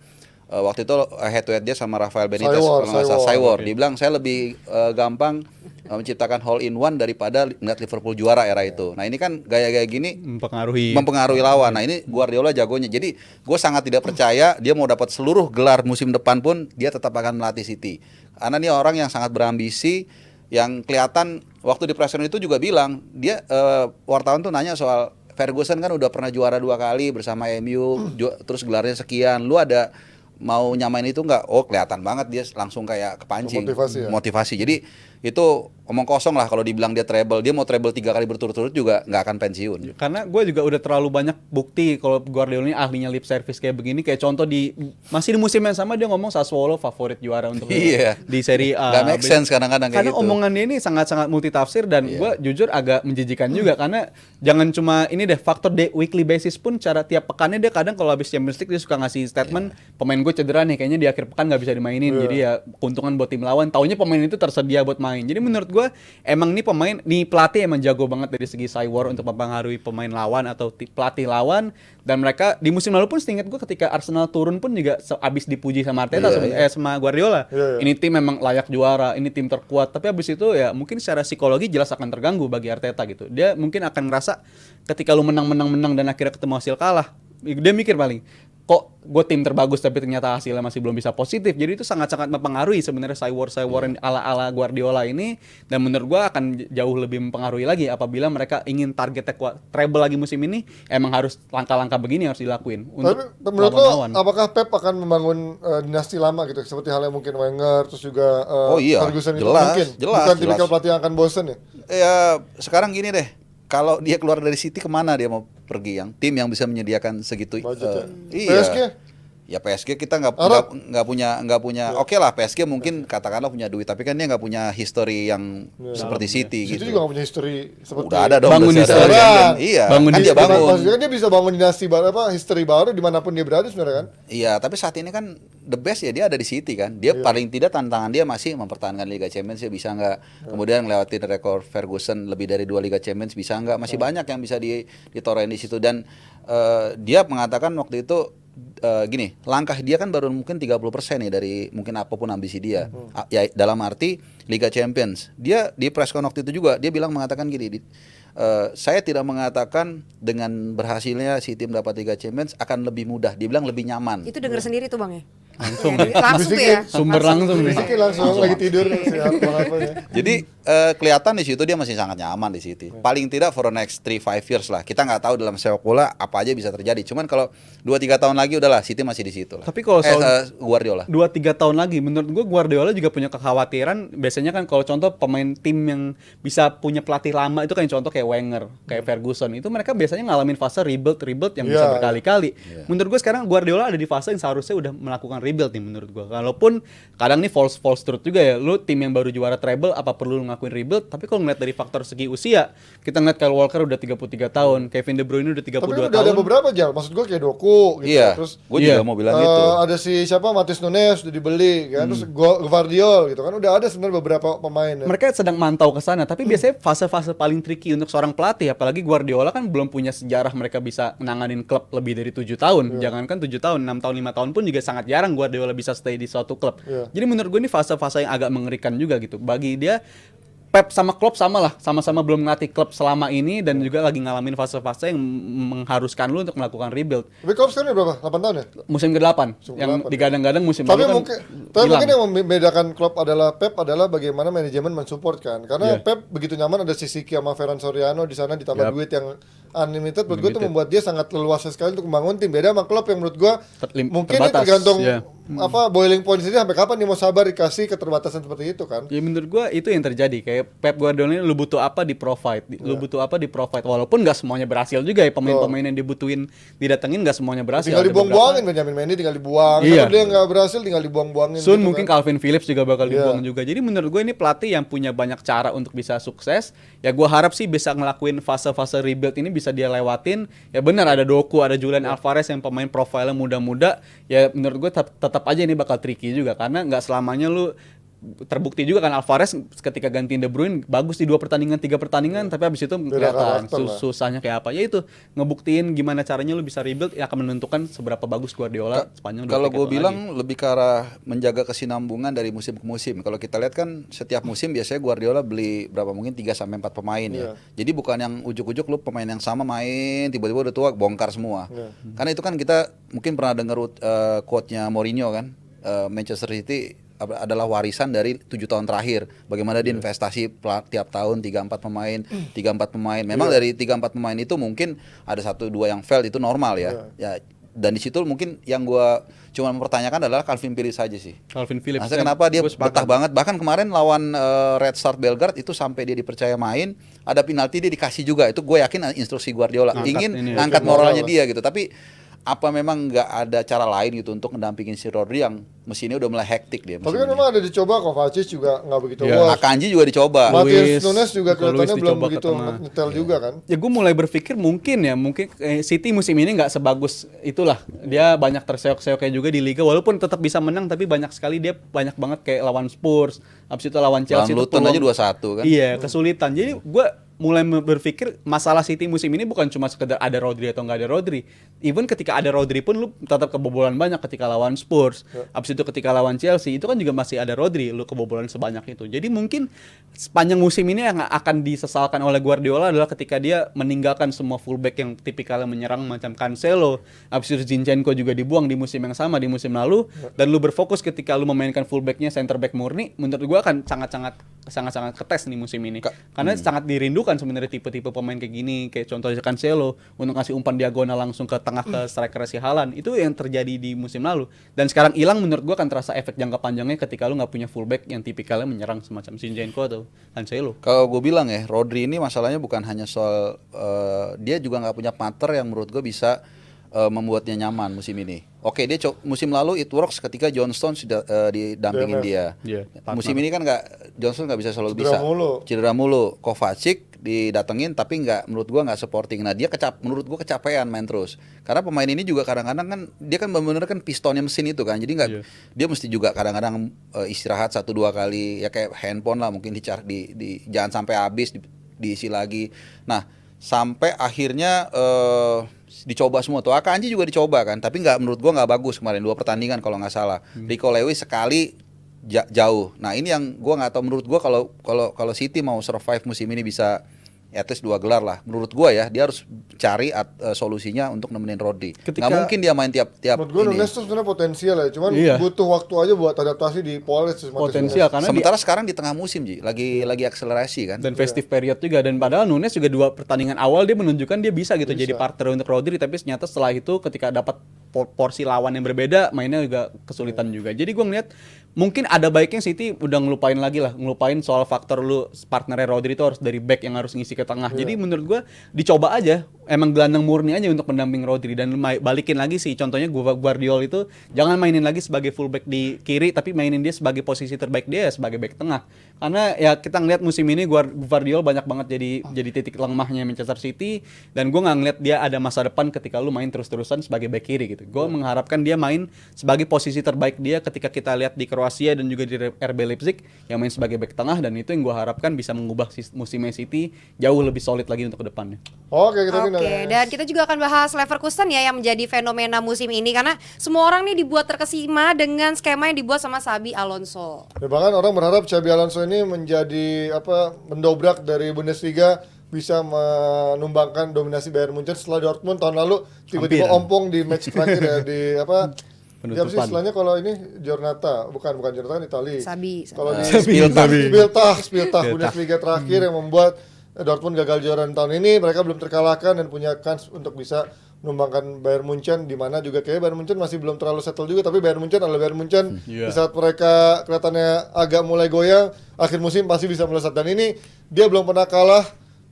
waktu itu head to head dia sama Rafael Benitez kalau nggak salah, Cywar. Dia bilang saya lebih gampang menciptakan hole in one daripada ngeliat Liverpool juara era itu. Nah ini kan gaya-gaya gini mempengaruhi lawan. Nah ini Guardiola jagonya. Jadi gue sangat tidak percaya dia mau dapat seluruh gelar musim depan pun dia tetap akan melatih City. Karena dia orang yang sangat berambisi, yang kelihatan waktu di press conference itu juga bilang dia wartawan tuh nanya soal Ferguson kan udah pernah juara 2 kali bersama MU, terus gelarnya sekian. Lu ada mau nyamain itu nggak? Oh kelihatan banget dia langsung kayak kepancing. Motivasi. Jadi itu omong kosong lah kalau dibilang dia treble. Dia mau treble 3 kali berturut-turut juga nggak akan pensiun. Karena gue juga udah terlalu banyak bukti kalau Guardiola ini ahlinya lip service kayak begini. Kayak contoh masih di musim yang sama dia ngomong Sassuolo favorit juara untuk di Serie A. Gak make sense kadang-kadang kayak karena gitu. omongan dia ini sangat-sangat multitafsir dan gue jujur agak menjijikan juga karena jangan cuma ini deh faktor weekly basis pun cara tiap pekannya dia kadang kalau habis Champions League dia suka ngasih statement pemain gue cedera nih kayaknya di akhir pekan nggak bisa dimainin jadi ya keuntungan buat tim lawan. Taunya pemain itu tersedia buat main. Jadi menurut gue emang nih pelatih emang jago banget dari segi Cywar untuk mempengaruhi pemain lawan atau pelatih lawan dan mereka di musim lalu pun seingat gue ketika Arsenal turun pun juga abis dipuji sama Arteta sama Guardiola. Ini tim memang layak juara, ini tim terkuat. Tapi abis itu ya mungkin secara psikologi jelas akan terganggu bagi Arteta gitu. Dia mungkin akan ngerasa ketika lu menang dan akhirnya ketemu hasil kalah, dia mikir paling kok gue tim terbagus tapi ternyata hasilnya masih belum bisa positif. Jadi itu sangat-sangat mempengaruhi sebenarnya Cywar ala-ala Guardiola ini dan menurut gue akan jauh lebih mempengaruhi lagi apabila mereka ingin targetnya treble lagi musim ini emang harus langkah-langkah begini harus dilakuin. Tapi menurut lo apakah Pep akan membangun dinasti lama gitu seperti halnya mungkin Wenger terus juga Ferguson itu mungkin bukan tipikal pelatih yang akan bosen ya? Ya sekarang gini deh. Kalau dia keluar dari City kemana dia mau pergi yang tim yang bisa menyediakan segitu? Iya. PSG? Ya PSG kita nggak punya. Oke lah PSG mungkin katakanlah punya duit tapi kan dia nggak punya history yang seperti City City gitu. juga nggak punya history seperti Udah ada dong. Bangun udah history. Iya. Bangun Kan dia history. bangun. Maksudnya kan dia bisa bangun dinasti baru history baru dimanapun dia berada sebenarnya kan? Iya, tapi saat ini kan the best ya dia ada di City kan. Dia paling tidak tantangan dia masih mempertahankan Liga Champions ya bisa nggak. Kemudian ngelewatin rekor Ferguson lebih dari 2 Liga Champions bisa nggak. Masih banyak yang bisa ditorein di situ dan dia mengatakan waktu itu gini, langkah dia kan baru mungkin 30% ya dari mungkin apapun ambisi dia. Ya dalam arti Liga Champions. Dia di press con waktu itu juga dia mengatakan gini, saya tidak mengatakan dengan berhasilnya si tim dapat Liga Champions akan lebih mudah. Dia bilang lebih nyaman. Itu denger sendiri tuh Bang ya? Langsung Ya, nih. langsung tuh ya. Sumber langsung nih. Bisikin langsung lagi tidur sehat banget ya. Jadi kelihatan di situ dia masih sangat nyaman di City. Paling tidak for the next 3-5 years lah. Kita nggak tahu dalam sepak bola apa aja bisa terjadi. Cuman kalau 2-3 tahun lagi udahlah City masih di situ lah. Tapi kalau Guardiola. 2-3 tahun lagi menurut gue Guardiola juga punya kekhawatiran. Biasanya kan kalau contoh pemain tim yang bisa punya pelatih lama itu kan contoh kayak Wenger, kayak Ferguson, itu mereka biasanya ngalamin fase rebuild yang bisa Iya. berkali-kali. Menurut gue sekarang Guardiola ada di fase yang seharusnya udah melakukan rebuild nih menurut gue. Walaupun kadang nih false truth juga ya, lu tim yang baru juara treble apa perlu lu ngelakuin rebuild? Tapi kalau ngeliat dari faktor segi usia, kita ngeliat Kyle Walker udah 33 tahun, Kevin De Bruyne udah 32 Tapi kan udah tahun. ada beberapa Jal, maksud gue kayak Doku gitu. Iya. Terus Gue juga Iya. mau bilang gitu. ada si siapa Matheus Nunes udah dibeli kan, terus Gvardiol gitu kan, udah ada sebenarnya beberapa pemain. Ya. Mereka sedang mantau ke sana, tapi biasanya fase-fase paling tricky untuk seorang pelatih, apalagi Guardiola kan belum punya sejarah mereka bisa menanganin klub lebih dari 7 tahun. Jangankan 7 tahun, 6 tahun, 5 tahun pun juga sangat jarang Guardiola bisa stay di suatu klub. Iya. Jadi menurut gue ini fase-fase yang agak mengerikan juga gitu. Bagi dia Pep sama Klopp sama lah, sama-sama belum melatih klub selama ini dan juga lagi ngalamin fase-fase yang mengharuskan lu untuk melakukan rebuild. Tapi Klopp sekarang udah berapa? 8 tahun ya? Musim ke-8 yang ke-8, digadang-gadang musim Tapi lalu kan mungkin hilang. yang membedakan Klopp adalah Pep adalah bagaimana manajemen mensupport kan. Karena Iya. Pep begitu nyaman ada si Siki sama Ferran Soriano di sana ditambah Yap. duit yang unlimited, menurut gue itu membuat dia sangat leluasa sekali untuk membangun tim. Beda sama Klopp yang menurut gue mungkin ini terbatas, tergantung iya. apa boiling point sendiri sampai kapan dia mau sabar dikasih keterbatasan seperti itu kan. Ya menurut gua itu yang terjadi, kayak Pep Guardiola ini lu butuh apa di provide, lu butuh apa di provide, walaupun nggak semuanya berhasil juga ya, pemain-pemain yang dibutuhin didatengin nggak semuanya berhasil. Tinggal Ada dibuang-buangin Benjamin Mendy tinggal dibuang. Iya. Kalau dia nggak berhasil tinggal dibuang-buangin. Soon gitu mungkin kan. Calvin Phillips juga bakal Iya. dibuang juga. Jadi menurut gue ini pelatih yang punya banyak cara untuk bisa sukses. Ya gue harap sih bisa ngelakuin fase-fase rebuild ini bisa dia lewatin. Ya benar ada Doku, ada Julian Alvarez yang pemain profilnya muda-muda. Ya menurut gue tetap aja ini bakal tricky juga karena nggak selamanya lu terbukti juga kan Alvarez ketika gantiin De Bruyne bagus di 2 pertandingan 3 pertandingan tapi habis itu kelihatan karakter lah. susahnya kayak apa. Ya itu ngebuktiin gimana caranya lu bisa rebuild ya akan menentukan seberapa bagus Guardiola sepanjang 2-3 Kalau gue tahun bilang lagi. lebih ke arah menjaga kesinambungan dari musim ke musim. Kalau kita lihat kan setiap musim biasanya Guardiola beli berapa mungkin 3 sampai 4 pemain ya. Jadi bukan yang ujuk-ujuk lu pemain yang sama main tiba-tiba udah tua bongkar semua. Karena itu kan kita mungkin pernah dengar quote-nya Mourinho kan. Manchester City adalah warisan dari 7 tahun terakhir. Bagaimana dia investasi tiap tahun 3-4 pemain, 3-4 pemain. Memang dari 3-4 pemain itu mungkin ada 1-2 yang failed itu normal ya. Ya dan di situ mungkin yang gua cuma mempertanyakan adalah Calvin Phillips saja sih. Calvin Phillips. Nah, kenapa dia Gua sepakat. betah banget? Bahkan kemarin lawan Red Star Belgrade itu sampai dia dipercaya main, ada penalti dia dikasih juga. Itu gue yakin instruksi Guardiola ingin ngangkat moralnya dia gitu. Tapi apa memang nggak ada cara lain gitu untuk mendampingin si Rodri yang mesinnya udah mulai hektik dia. Tapi kan memang ada dicoba Kovacic juga nggak begitu Iya. wah. Akanji juga dicoba. Luis Matheus Nunes juga Luis kelihatannya belum dicoba ke begitu tengah. nyetel juga kan. Ya gue mulai berpikir mungkin City musim ini nggak sebagus itulah. Dia banyak terseok-seoknya juga di Liga walaupun tetap bisa menang tapi banyak sekali dia banyak banget kayak lawan Spurs, habis itu lawan Chelsea Lawan itu Luton aja peluang- 2-1 kan. Iya, kesulitan. Jadi gue mulai berpikir masalah City musim ini bukan cuma sekedar ada Rodri atau nggak ada Rodri. Even ketika ada Rodri pun lu tetap kebobolan banyak ketika lawan Spurs. Habis itu ketika lawan Chelsea itu kan juga masih ada Rodri, lu kebobolan sebanyak itu. Jadi mungkin sepanjang musim ini yang akan disesalkan oleh Guardiola adalah ketika dia meninggalkan semua fullback yang tipikalnya menyerang macam Cancelo. Habis itu Zinchenko juga dibuang di musim yang sama di musim lalu dan lu berfokus ketika lu memainkan fullbacknya center back murni, menurut gua akan sangat-sangat ketes nih musim ini. Karena sangat dirindukan sebenarnya tipe-tipe pemain kayak gini, kayak contohnya Cancelo untuk ngasih umpan diagonal langsung ke tengah ke striker si Haaland. Itu yang terjadi di musim lalu. Dan sekarang hilang menurut gua akan terasa efek jangka panjangnya ketika lu nggak punya fullback yang tipikalnya menyerang semacam Zinchenko atau Cancelo. Kalau gue bilang ya, Rodri ini masalahnya bukan hanya soal dia juga nggak punya partner yang menurut gue bisa membuatnya nyaman musim ini. Oke, dia musim lalu it works ketika John Stones sudah didampingin dia. Iya, Musim ini kan John Stones nggak bisa selalu Cedera bisa. mulu. Cedera mulu. Kovacic didatengin tapi menurut gua nggak supporting. Nah dia menurut gua kecapean main terus. Karena pemain ini juga kadang-kadang kan dia kan benar-benar kan pistonnya mesin itu kan. Jadi nggak dia mesti juga kadang-kadang istirahat 1-2 kali ya kayak handphone lah mungkin jangan sampai habis diisi lagi. Nah sampai akhirnya dicoba semua tuh. Akanji juga dicoba kan, tapi menurut gua nggak bagus kemarin 2 pertandingan kalau nggak salah. Rico Lewis sekali jauh. Nah ini yang gua nggak tahu menurut gua kalau City mau survive musim ini bisa at least 2 gelar lah. Menurut gua ya, dia harus cari solusinya untuk nemenin Rodri. Ketika- Nggak mungkin dia main tiap Menurut gue ini. Nunes tuh sebenarnya potensial ya, cuman Iya. butuh waktu aja buat adaptasi di Poles. Potensial karena Sementara sekarang di tengah musim Ji, lagi akselerasi kan. dan festive period juga, dan padahal Nunes juga 2 pertandingan awal dia menunjukkan dia bisa gitu jadi partner untuk Rodri, tapi ternyata setelah itu ketika dapat porsi lawan yang berbeda mainnya juga kesulitan juga. Jadi gue ngeliat mungkin ada baiknya City udah ngelupain soal faktor lu partnernya Rodri itu harus dari back yang harus ngisi ke tengah. Jadi menurut gue dicoba aja emang gelandang murni aja untuk pendamping Rodri, dan balikin lagi sih contohnya Guardiola itu jangan mainin lagi sebagai fullback di kiri, tapi mainin dia sebagai posisi terbaik dia sebagai back tengah. Karena ya kita ngeliat musim ini Guardiola banyak banget jadi titik lemahnya Manchester City, dan gue nggak ngeliat dia ada masa depan ketika lu main terus-terusan sebagai back kiri gitu. Gue mengharapkan dia main sebagai posisi terbaik dia ketika kita lihat di Kroasia dan juga di RB Leipzig yang main sebagai back tengah, dan itu yang gue harapkan bisa mengubah musimnya City jauh lebih solid lagi untuk kedepannya. Oke, kita pindah. Oke, dan kita juga akan bahas Leverkusen ya yang menjadi fenomena musim ini, karena semua orang nih dibuat terkesima dengan skema yang dibuat sama Xabi Alonso. Ya, bahkan orang berharap Xabi Alonso ini menjadi mendobrak dari Bundesliga, bisa menumbangkan dominasi Bayern Munchen setelah Dortmund tahun lalu tiba-tiba Hampir. ompong di match terakhir ya di Penutupan. sih istilahnya kalau ini Giornata, bukan Giornata kan Itali. Xabi. Kalau di Sabi. Spieltag Bundesliga terakhir yang membuat Dortmund gagal juara tahun ini, mereka belum terkalahkan dan punya kans untuk bisa menumbangkan Bayern Munchen, di mana juga kayak Bayern Munchen masih belum terlalu settle juga, tapi Bayern Munchen adalah Bayern Munchen. Iya. Di saat mereka kelihatannya agak mulai goyang, akhir musim pasti bisa melesat, dan ini dia belum pernah kalah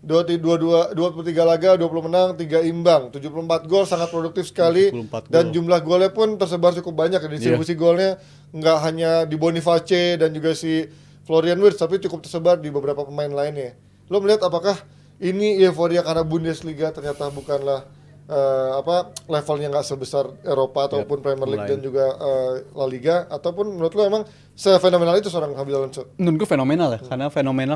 23 laga, 20 menang, 3 imbang, 74 gol, sangat produktif sekali. 74 Dan gol. jumlah golnya pun tersebar cukup banyak ya. Distribusi golnya nggak hanya di Boniface dan juga si Florian Wirtz, tapi cukup tersebar di beberapa pemain lainnya. Lo melihat apakah ini euforia karena Bundesliga ternyata bukanlah levelnya nggak sebesar Eropa ataupun Premier League dan juga La Liga, ataupun menurut lo emang sefenomenal itu seorang Xabi Alonso? Menurut gue fenomenal ya,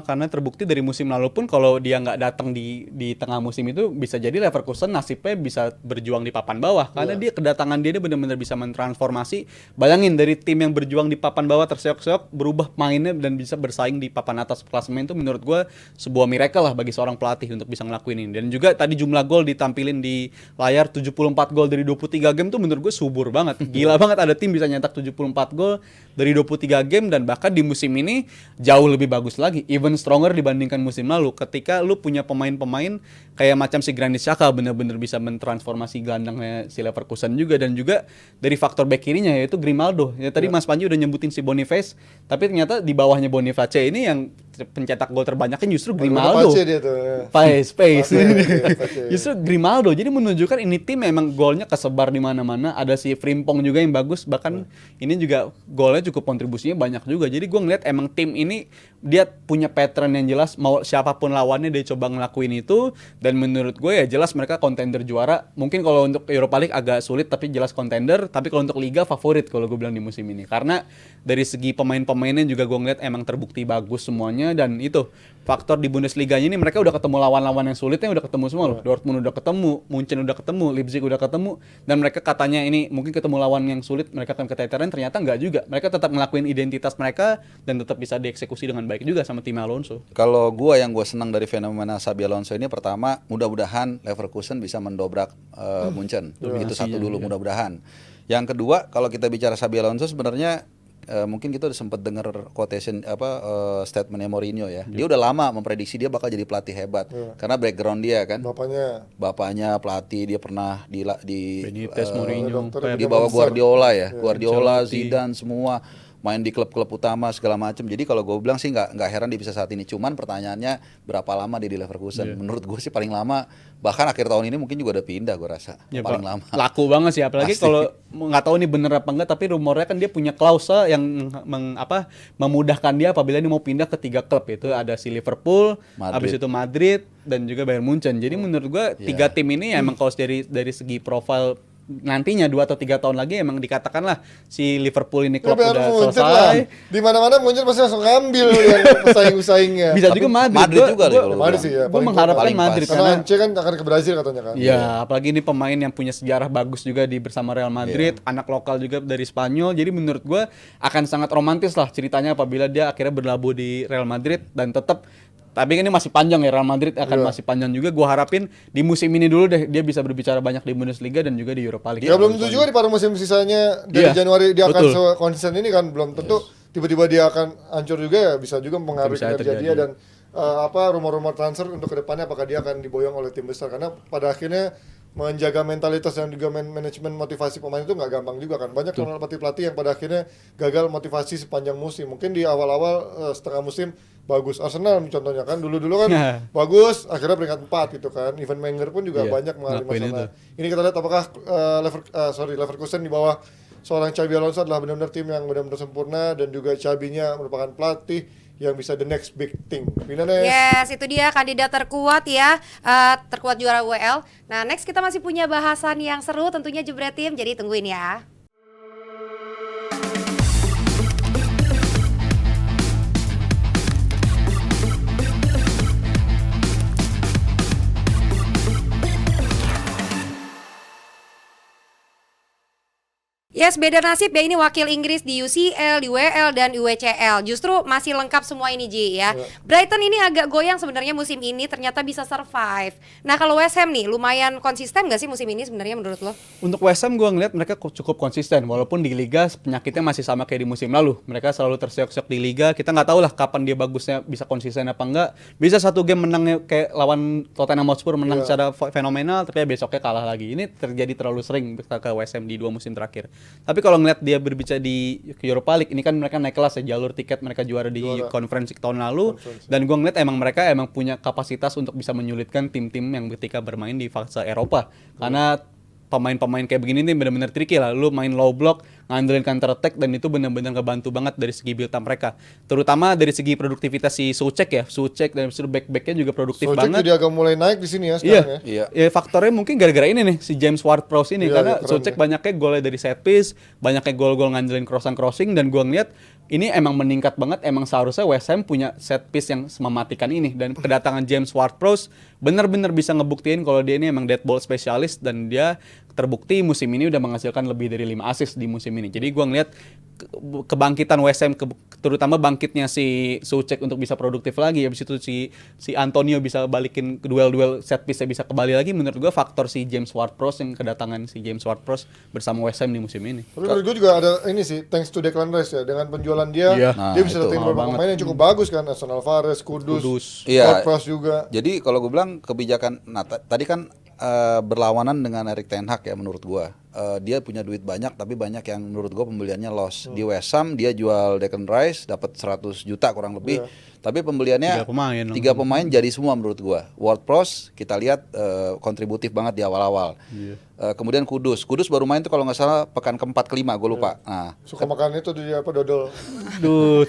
karena terbukti dari musim lalu pun kalau dia nggak datang di tengah musim itu bisa jadi Leverkusen nasibnya bisa berjuang di papan bawah, karena dia kedatangan dia benar-benar bisa mentransformasi. Bayangin dari tim yang berjuang di papan bawah terseok-seok berubah mainnya dan bisa bersaing di papan atas klasemen, itu menurut gue sebuah miracle lah bagi seorang pelatih untuk bisa ngelakuin ini. Dan juga tadi jumlah gol ditampilin di layar 74 gol dari 23 game tuh menurut gue subur banget. Gila banget ada tim bisa nyetak 74 gol dari 23 game, dan bahkan di musim ini jauh lebih bagus lagi, even stronger dibandingkan musim lalu ketika lu punya pemain-pemain kayak macam si Granit Xhaka bener-bener bisa mentransformasi gelandangnya si Leverkusen juga, dan juga dari faktor back kirinya yaitu Grimaldo. Ya tadi Mas Panji udah nyebutin si Boniface, tapi ternyata di bawahnya Boniface ini yang pencetak gol terbanyaknya justru Grimaldo. Pace dia tuh, ya. Pace. Pace. Justru Grimaldo. Jadi menunjukkan ini tim memang golnya kesebar di mana-mana. Ada si Frimpong juga yang bagus, bahkan ini juga golnya cukup kontribusinya banyak juga. Jadi gue ngeliat emang tim ini dia punya pattern yang jelas, mau siapapun lawannya dia coba ngelakuin itu, dan menurut gue ya jelas mereka kontender juara. Mungkin kalau untuk Europa League agak sulit, tapi jelas kontender. Tapi kalau untuk Liga favorit kalau gue bilang di musim ini, karena dari segi pemain-pemainnya juga gue ngeliat emang terbukti bagus semuanya. Dan itu faktor di Bundesliga-nya ini mereka udah ketemu lawan-lawan yang sulitnya udah ketemu semua loh. Dortmund udah ketemu, Munchen udah ketemu, Leipzig udah ketemu, dan mereka katanya ini mungkin ketemu lawan yang sulit mereka akan keteteran, ternyata enggak juga. Mereka tetap ngelakuin identitas mereka dan tetap bisa dieksekusi dengan baik juga sama tim Alonso. Kalau yang gue senang dari fenomena Xabi Alonso ini, pertama mudah-mudahan Leverkusen bisa mendobrak Munchen. Itu satu dulu, mudah-mudahan. Yang kedua, kalau kita bicara Xabi Alonso sebenarnya mungkin kita udah sempat dengar quotation statementnya Mourinho ya. Dia udah lama memprediksi dia bakal jadi pelatih hebat karena background dia kan. Bapaknya pelatih, dia pernah di Benitez, Mourinho, di bawah Guardiola ya. Guardiola, Zidane semua main di klub-klub utama segala macam. Jadi kalau gue bilang sih nggak heran dia bisa saat ini. Cuman pertanyaannya berapa lama dia di Leverkusen? Menurut gue sih paling lama, bahkan akhir tahun ini mungkin juga udah pindah gue rasa. Ya, paling Pak, lama. laku banget sih, apalagi kalau nggak tahu ini bener apa enggak, tapi rumornya kan dia punya klausa yang memudahkan dia apabila dia mau pindah ke 3 klub, itu ada si Liverpool, habis itu Madrid dan juga Bayern Munchen. Jadi menurut gue 3 tim ini emang kalau dari segi profil nantinya 2 atau 3 tahun lagi emang dikatakanlah si Liverpool ini klub udah selesai. Di mana-mana Munchen pasti langsung ngambil yang pesaing-pesaingnya. Bisa juga Madrid juga Madrid sih ya. Gue mengharapkan Madrid karena Ance kan akan ke Brazil katanya kan. Iya, apalagi ini pemain yang punya sejarah bagus juga bersama Real Madrid, anak lokal juga dari Spanyol. Jadi menurut gue akan sangat romantis lah ceritanya apabila dia akhirnya berlabuh di Real Madrid dan tetap Tapi kan ini masih panjang ya, Real Madrid akan masih panjang juga. Gua harapin di musim ini dulu deh dia bisa berbicara banyak di Bundesliga dan juga di Europa League. Ya belum tentu juga di paruh musim sisanya dari Iya, Januari dia akan betul. konsisten ini kan belum tentu tiba-tiba dia akan hancur juga ya, bisa juga mempengaruhi Bisa kinerja terjadi. dia dan rumor-rumor transfer untuk kedepannya apakah dia akan diboyong oleh tim besar, karena pada akhirnya menjaga mentalitas dan juga manajemen motivasi pemain itu nggak gampang juga kan. Banyak pelatih-pelatih yang pada akhirnya gagal motivasi sepanjang musim. Mungkin di awal-awal setengah musim bagus. Arsenal contohnya kan dulu-dulu kan bagus, akhirnya peringkat 4 gitu kan. Even Wenger pun juga Iya, banyak mengalami ngelakuin masalah. Ini kita lihat apakah Leverkusen di bawah seorang Xabi Alonso adalah benar-benar tim yang benar-benar sempurna, dan juga Xabi-nya merupakan pelatih yang bisa the next big thing. Finanes. Yes, itu dia kandidat terkuat ya, terkuat juara UEL. Nah, next kita masih punya bahasan yang seru tentunya Jebret Tim, jadi tungguin ya. Yes, beda nasib ya, ini wakil Inggris di UCL, di WL, dan UECL. Justru masih lengkap semua ini, Ji ya. Brighton ini agak goyang sebenarnya musim ini, ternyata bisa survive. Nah, kalau West Ham nih, lumayan konsisten nggak sih musim ini sebenarnya menurut lo? Untuk West Ham gue ngeliat mereka cukup konsisten, walaupun di Liga penyakitnya masih sama kayak di musim lalu. Mereka selalu terseok-seok di Liga, kita nggak tahu lah kapan dia bagusnya bisa konsisten apa enggak. Bisa satu game menangnya kayak lawan Tottenham Hotspur menang secara fenomenal, tapi ya besoknya kalah lagi. Ini terjadi terlalu sering ke West Ham di 2 musim terakhir. Tapi kalau ngeliat dia berbicara di Europa League, ini kan mereka naik kelas ya, jalur tiket mereka juara di Conference League tahun lalu. Dan gue ngeliat mereka punya kapasitas untuk bisa menyulitkan tim-tim yang ketika bermain di fase Eropa. Karena pemain-pemain kayak begini nih benar-benar tricky lah. Lu main low block, ngandelin counter attack, dan itu benar-benar ngebantu banget dari segi build up mereka. Terutama dari segi produktivitas si Soucek ya. Soucek dan back-backnya juga produktif banget. Jadi agak mulai naik di sini ya Iya, sekarang ya. ya faktornya mungkin gara-gara ini nih si James Ward-Prowse ini, Iya, karena keren Soucek ya. banyaknya golnya dari set piece, banyaknya gol-gol ngandelin crossing, dan gua ngeliat ini emang meningkat banget. Emang seharusnya West Ham punya set piece yang mematikan ini, dan kedatangan James Ward-Prowse benar-benar bisa ngebuktiin kalau dia ini emang dead ball spesialis, dan dia terbukti musim ini udah menghasilkan lebih dari 5 assist di musim ini. Jadi gua ngeliat kebangkitan West Ham, terutama bangkitnya si Soucek untuk bisa produktif lagi. Habis itu si Antonio bisa balikin duel-duel set piece bisa kembali lagi. Menurut gua faktor si James Ward-Prowse, yang kedatangan si James Ward-Prowse bersama West Ham di musim ini. Tapi menurut gue juga ada ini sih, thanks to Declan Rice ya, dengan penjualan dia, Iya. dia bisa Nah, dapetin itu. beberapa Mahal pemain yang cukup bagus kan, Hasan Alvarez, Kudus, Iya. Ward-Prowse juga. Jadi kalau gue bilang kebijakan, tadi kan berlawanan dengan Erik ten Hag ya menurut gua. Dia punya duit banyak, tapi banyak yang menurut gua pembeliannya loss. Di West Ham dia jual Declan Rice dapat 100 juta kurang lebih. Tapi pembeliannya 3 pemain jadi semua menurut gua. Ward-Prowse kita lihat kontributif banget di awal-awal. Kemudian Kudus baru main tuh kalau nggak salah pekan keempat kelima gue lupa. Nah, Suka makan itu dia dodol. Aduh.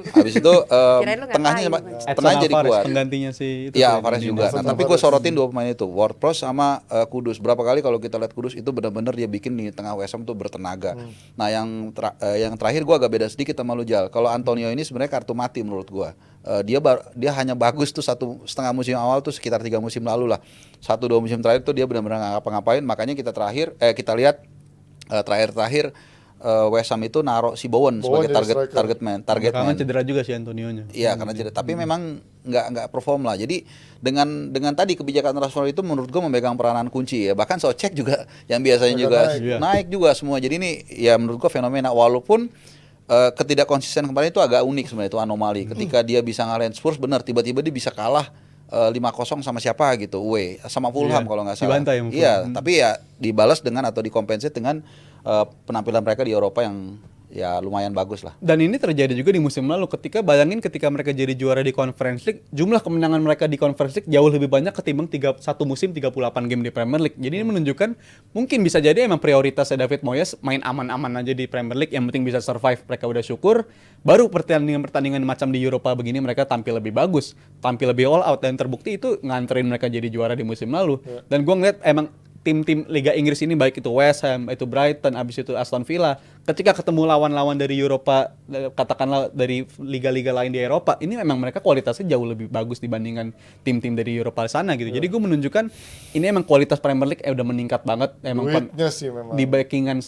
habis itu Kirain lu nggak tengahnya tahu. tengahnya jadi kuat. Penggantinya si itu. Iya, Alvarez juga. Nah, Alvarez. tapi gue sorotin 2 pemain itu, Ward-Prowse sama Kudus. Berapa kali kalau kita lihat Kudus itu benar-benar dia bikin di tengah West Ham tuh bertenaga. Nah, yang terakhir gue agak beda sedikit sama lu, Jal. Kalau Antonio ini sebenarnya kartu mati menurut gue. Dia hanya bagus tuh 1,5 musim awal tuh sekitar 3 musim lalu lah. 1-2 musim terakhir tuh dia benar-benar nggak ngapa-ngapain. Makanya kita lihat terakhir West Ham itu naruh si Bowen sebagai jadi striker. target man. Karena cedera juga si Antonionya. Iya, karena cedera. Tapi memang nggak perform lah. Jadi dengan tadi kebijakan transfer itu menurut gue memegang peranan kunci ya. Bahkan Soucek juga yang biasanya Agak juga naik. naik juga semua. Jadi ini ya menurut gue fenomena, walaupun ketidak konsisten kemarin itu agak unik sebenarnya, itu anomali. Ketika dia bisa ngalahin Spurs, benar tiba-tiba dia bisa kalah 5-0 sama siapa gitu, sama Fulham kalau nggak salah. Dibantai sama Fulham. Iya, tapi ya dibalas dengan atau dikompensasi dengan penampilan mereka di Eropa yang ya lumayan bagus lah. Dan ini terjadi juga di musim lalu, bayangin ketika mereka jadi juara di Conference League, jumlah kemenangan mereka di Conference League jauh lebih banyak ketimbang satu musim 38 game di Premier League. Jadi ini menunjukkan mungkin bisa jadi emang prioritasnya David Moyes main aman-aman aja di Premier League, yang penting bisa survive, mereka udah syukur. Baru pertandingan macam di Eropa begini mereka tampil lebih bagus, tampil lebih all out, dan terbukti itu nganterin mereka jadi juara di musim lalu. Dan gua ngeliat emang tim-tim Liga Inggris ini, baik itu West Ham, itu Brighton, abis itu Aston Villa, ketika ketemu lawan-lawan dari Eropa, katakanlah dari liga-liga lain di Eropa, ini memang mereka kualitasnya jauh lebih bagus dibandingkan tim-tim dari Eropa sana gitu. Jadi gue menunjukkan ini emang kualitas Premier League udah meningkat banget. Emang Duitnya sih memang.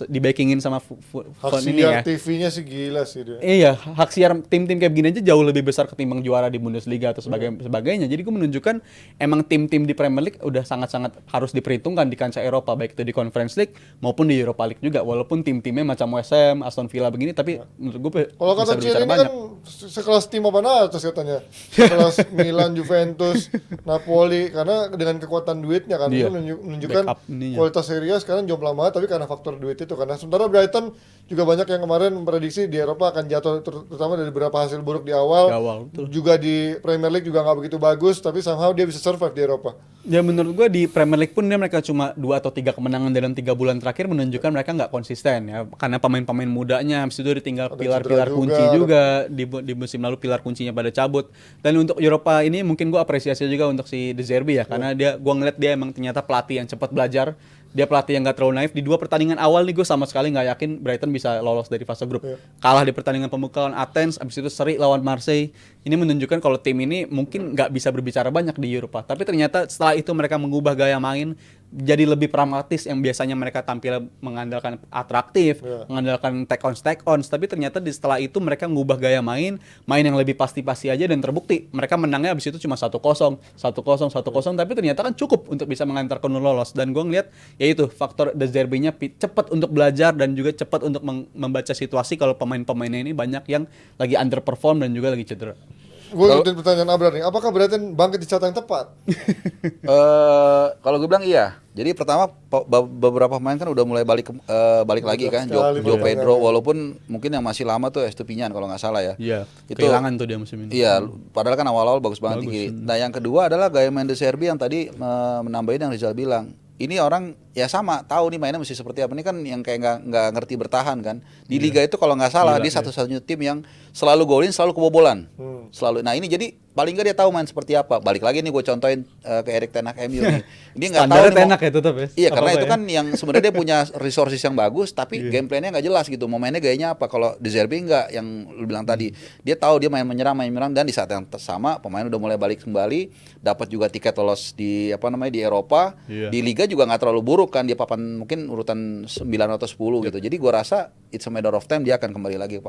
di-backingin sama Hak ini ya. siar TV-nya sih gila sih dia. Iya, hak siar tim-tim kayak begini aja jauh lebih besar ketimbang juara di Bundesliga atau sebagainya. Jadi gue menunjukkan emang tim-tim di Premier League udah sangat-sangat harus diperhitungkan di kancah Eropa, baik itu di Conference League maupun di Europa League juga. Walaupun tim-timnya macam West Ham, Aston Villa begini, tapi menurut gue Kalau kata Ciri ini kan sekelas tim apa atas katanya. Sekelas Milan, Juventus, Napoli, karena dengan kekuatan duitnya kan Iya. itu menunjukkan Backup ininya. kualitas Serie A sekarang jomplang banget, tapi karena faktor duit itu. Karena sementara Brighton juga banyak yang kemarin memprediksi di Eropa akan jatuh, terutama dari beberapa hasil buruk di awal. Di awal, betul. Juga di Premier League juga nggak begitu bagus, tapi somehow dia bisa survive di Eropa. Ya menurut gue di Premier League pun mereka cuma 2 atau 3 kemenangan dalam 3 bulan terakhir menunjukkan mereka nggak konsisten ya, karena pemain-pemain mudanya habis itu ditinggal Ada pilar-pilar cedera kunci juga, juga di musim lalu pilar kuncinya pada cabut. Dan untuk Eropa ini mungkin gue apresiasi juga untuk si De Zerbi ya, karena gue ngeliat dia emang ternyata pelatih yang cepat belajar. Dia pelatih yang gak terlalu naif. Di 2 pertandingan awal nih gue sama sekali gak yakin Brighton bisa lolos dari fase grup. Kalah di pertandingan pembuka lawan Athens, abis itu seri lawan Marseille. Ini menunjukkan kalau tim ini mungkin gak bisa berbicara banyak di Eropa. Tapi ternyata setelah itu mereka mengubah gaya main jadi lebih pragmatis, yang biasanya mereka tampil mengandalkan atraktif, mengandalkan take on, tapi ternyata setelah itu mereka mengubah gaya main yang lebih pasti-pasti aja, dan terbukti mereka menangnya abis itu cuma 1-0, tapi ternyata kan cukup untuk bisa mengantarkan lolos. Dan gue ngeliat ya itu faktor De Zerbi-nya cepat untuk belajar dan juga cepat untuk membaca situasi kalau pemain-pemainnya ini banyak yang lagi underperform dan juga lagi cedera. Gue ikutin pertanyaan Abrar nih, apakah Brighton bangkit di saat yang tepat? Kalau gue bilang iya. Jadi pertama beberapa pemain kan udah mulai balik lagi kan. sekali Joe balik Pedro, lagi. walaupun mungkin yang masih lama tuh Estupinian kalau nggak salah ya. Iya, Itu kehilangan tuh dia musim ini. Iya, padahal kan awal-awal bagus banget tinggi. Nah, yang kedua adalah gaya main De Zerbi yang tadi menambahin yang Rizal bilang. Ini orang ya sama tahu nih mainnya mesti seperti apa. Ini kan yang kayak nggak ngerti bertahan kan. Di liga itu kalau nggak salah dia satu-satunya tim yang selalu golin, selalu kebobolan. Selalu. Nah, ini jadi paling nggak dia tahu main seperti apa. Balik lagi nih gue contohin ke Erik ten Hag MU nih. Dia nggak tahu Standarnya nih Ten Hag ya tetap ya. Iya, karena Apa-apa itu ya. kan yang sebenarnya dia punya resources yang bagus, tapi game plan-nya nggak jelas gitu. Mau mainnya gayanya apa? Kalau De Zerbi nggak, yang lu bilang tadi, dia tahu dia main menyerang, dan di saat yang sama pemain udah mulai balik kembali, dapat juga tiket lolos di di Eropa, di Liga juga nggak terlalu buruk kan, dia papan mungkin urutan 9 atau 10 gitu. Jadi gua rasa it's a matter of time dia akan kembali lagi.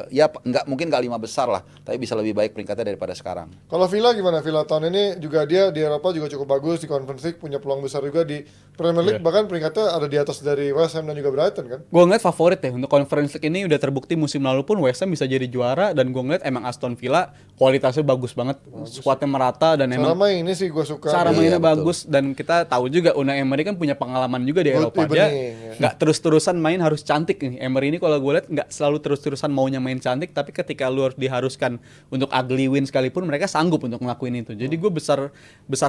Ya mungkin nggak 5 besar lah, tapi bisa lebih baik peringkatnya daripada sekarang. Kalau Villa gimana? Villa tahun ini juga dia di Eropa juga cukup bagus, di Conference League punya peluang besar juga, di Premier League bahkan peringkatnya ada di atas dari West Ham dan juga Brighton kan. Gue ngeliat favorit ya untuk Conference League ini, udah terbukti musim lalu pun West Ham bisa jadi juara, dan gue ngeliat emang Aston Villa kualitasnya bagus banget, skuadnya merata, dan Cara emang main ini sih gue suka. cara mainnya Iya, betul. bagus. Dan kita tahu juga Unai Emery kan punya pengalaman juga di Eropa. Dia Evening, nggak terus-terusan main harus cantik nih. Emery ini kalau gue lihat nggak selalu terus-terusan maunya main cantik, tapi ketika lu harus diharuskan untuk ugly win sekalipun mereka sanggup untuk ngelakuin itu. Jadi gue besar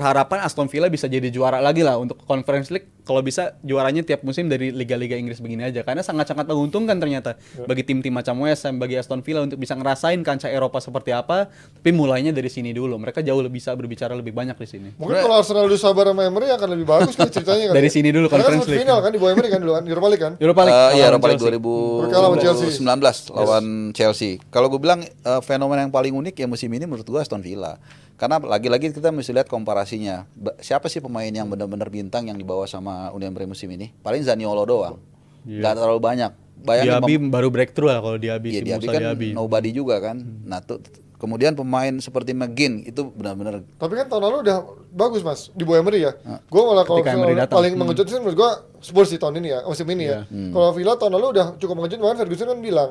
harapan Aston Villa bisa jadi juara lagi lah untuk Conference League. Kalau bisa juaranya tiap musim dari liga-liga Inggris begini aja, karena sangat-sangat menguntungkan ternyata bagi tim-tim macam West Ham, bagi Aston Villa untuk bisa ngerasain kancah Eropa seperti apa. Tapi mulainya dari sini dulu, mereka jauh lebih bisa berbicara lebih banyak di sini. Mungkin kalau Arsenal udah sabar sama Emery akan lebih bagus kan ceritanya kan. Dari sini dulu, Karena Conference kan League. final kan di bawah Emery kan dulu kan, Europa League kan. Europa League, Iya, lawan Europa League Chelsea. Kalah sama Chelsea. 2019 lawan Chelsea. Kalau gue bilang fenomena yang paling unik ya musim ini menurut gue Aston Villa. Karena lagi-lagi kita mesti lihat komparasinya. Siapa sih pemain yang benar-benar bintang yang dibawa sama Unai Emery musim ini? Paling Zaniolo doang. Nggak terlalu banyak. Bayangin Diaby baru breakthrough lah kalau Diaby, Iya, si Diaby Musa kan Diaby. nobody juga kan. Nah, kemudian pemain seperti McGinn itu benar-benar Tapi kan tahun lalu udah bagus mas di bawah Emery ya. Gue malah kalau Ketika Emery datang. paling mengejutkan menurut gue Spurs di tahun ini ya, musim ini ya. Kalau Villa tahun lalu udah cukup mengejutkan, bahkan Ferguson kan bilang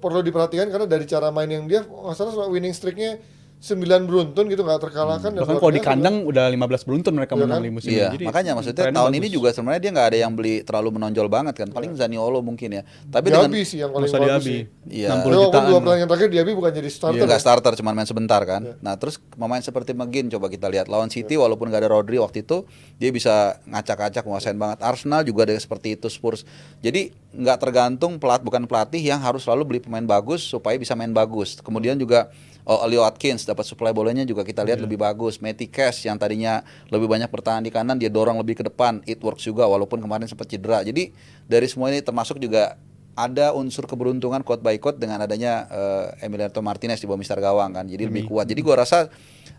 perlu diperhatikan karena dari cara main yang dia masalah winning streaknya 9 beruntun gitu, nggak terkalahkan. dan Bahkan luar kalau di biasa. kandang udah 15 beruntun mereka Iya menang kan? di musim Iya, ini. Jadi makanya maksudnya trennya tahun bagus. ini juga sebenarnya dia nggak ada yang beli terlalu menonjol banget kan. Paling Zaniolo mungkin ya. Tapi Diaby sih yang paling Musa bagus Diaby. sih. Iya. 60 Walaupun jutaan. dua pertandingan terakhir Diaby bukan jadi starter. nggak starter, cuma main sebentar kan. Nah, terus pemain seperti McGinn coba kita lihat lawan City walaupun nggak ada Rodri waktu itu, dia bisa ngacak-ngacak menguasain banget. Arsenal juga ada seperti itu, Spurs. Jadi nggak tergantung bukan pelatih yang harus selalu beli pemain bagus supaya bisa main bagus. Kemudian juga Leo Atkins dapat supply bolanya juga kita lihat lebih bagus. Matty Cash yang tadinya lebih banyak bertahan di kanan, dia dorong lebih ke depan. It works juga walaupun kemarin sempat cedera. Jadi dari semua ini termasuk juga ada unsur keberuntungan quote by quote dengan adanya Emiliano Martinez di bawah Mister Gawang kan. Jadi lebih kuat. Jadi gua rasa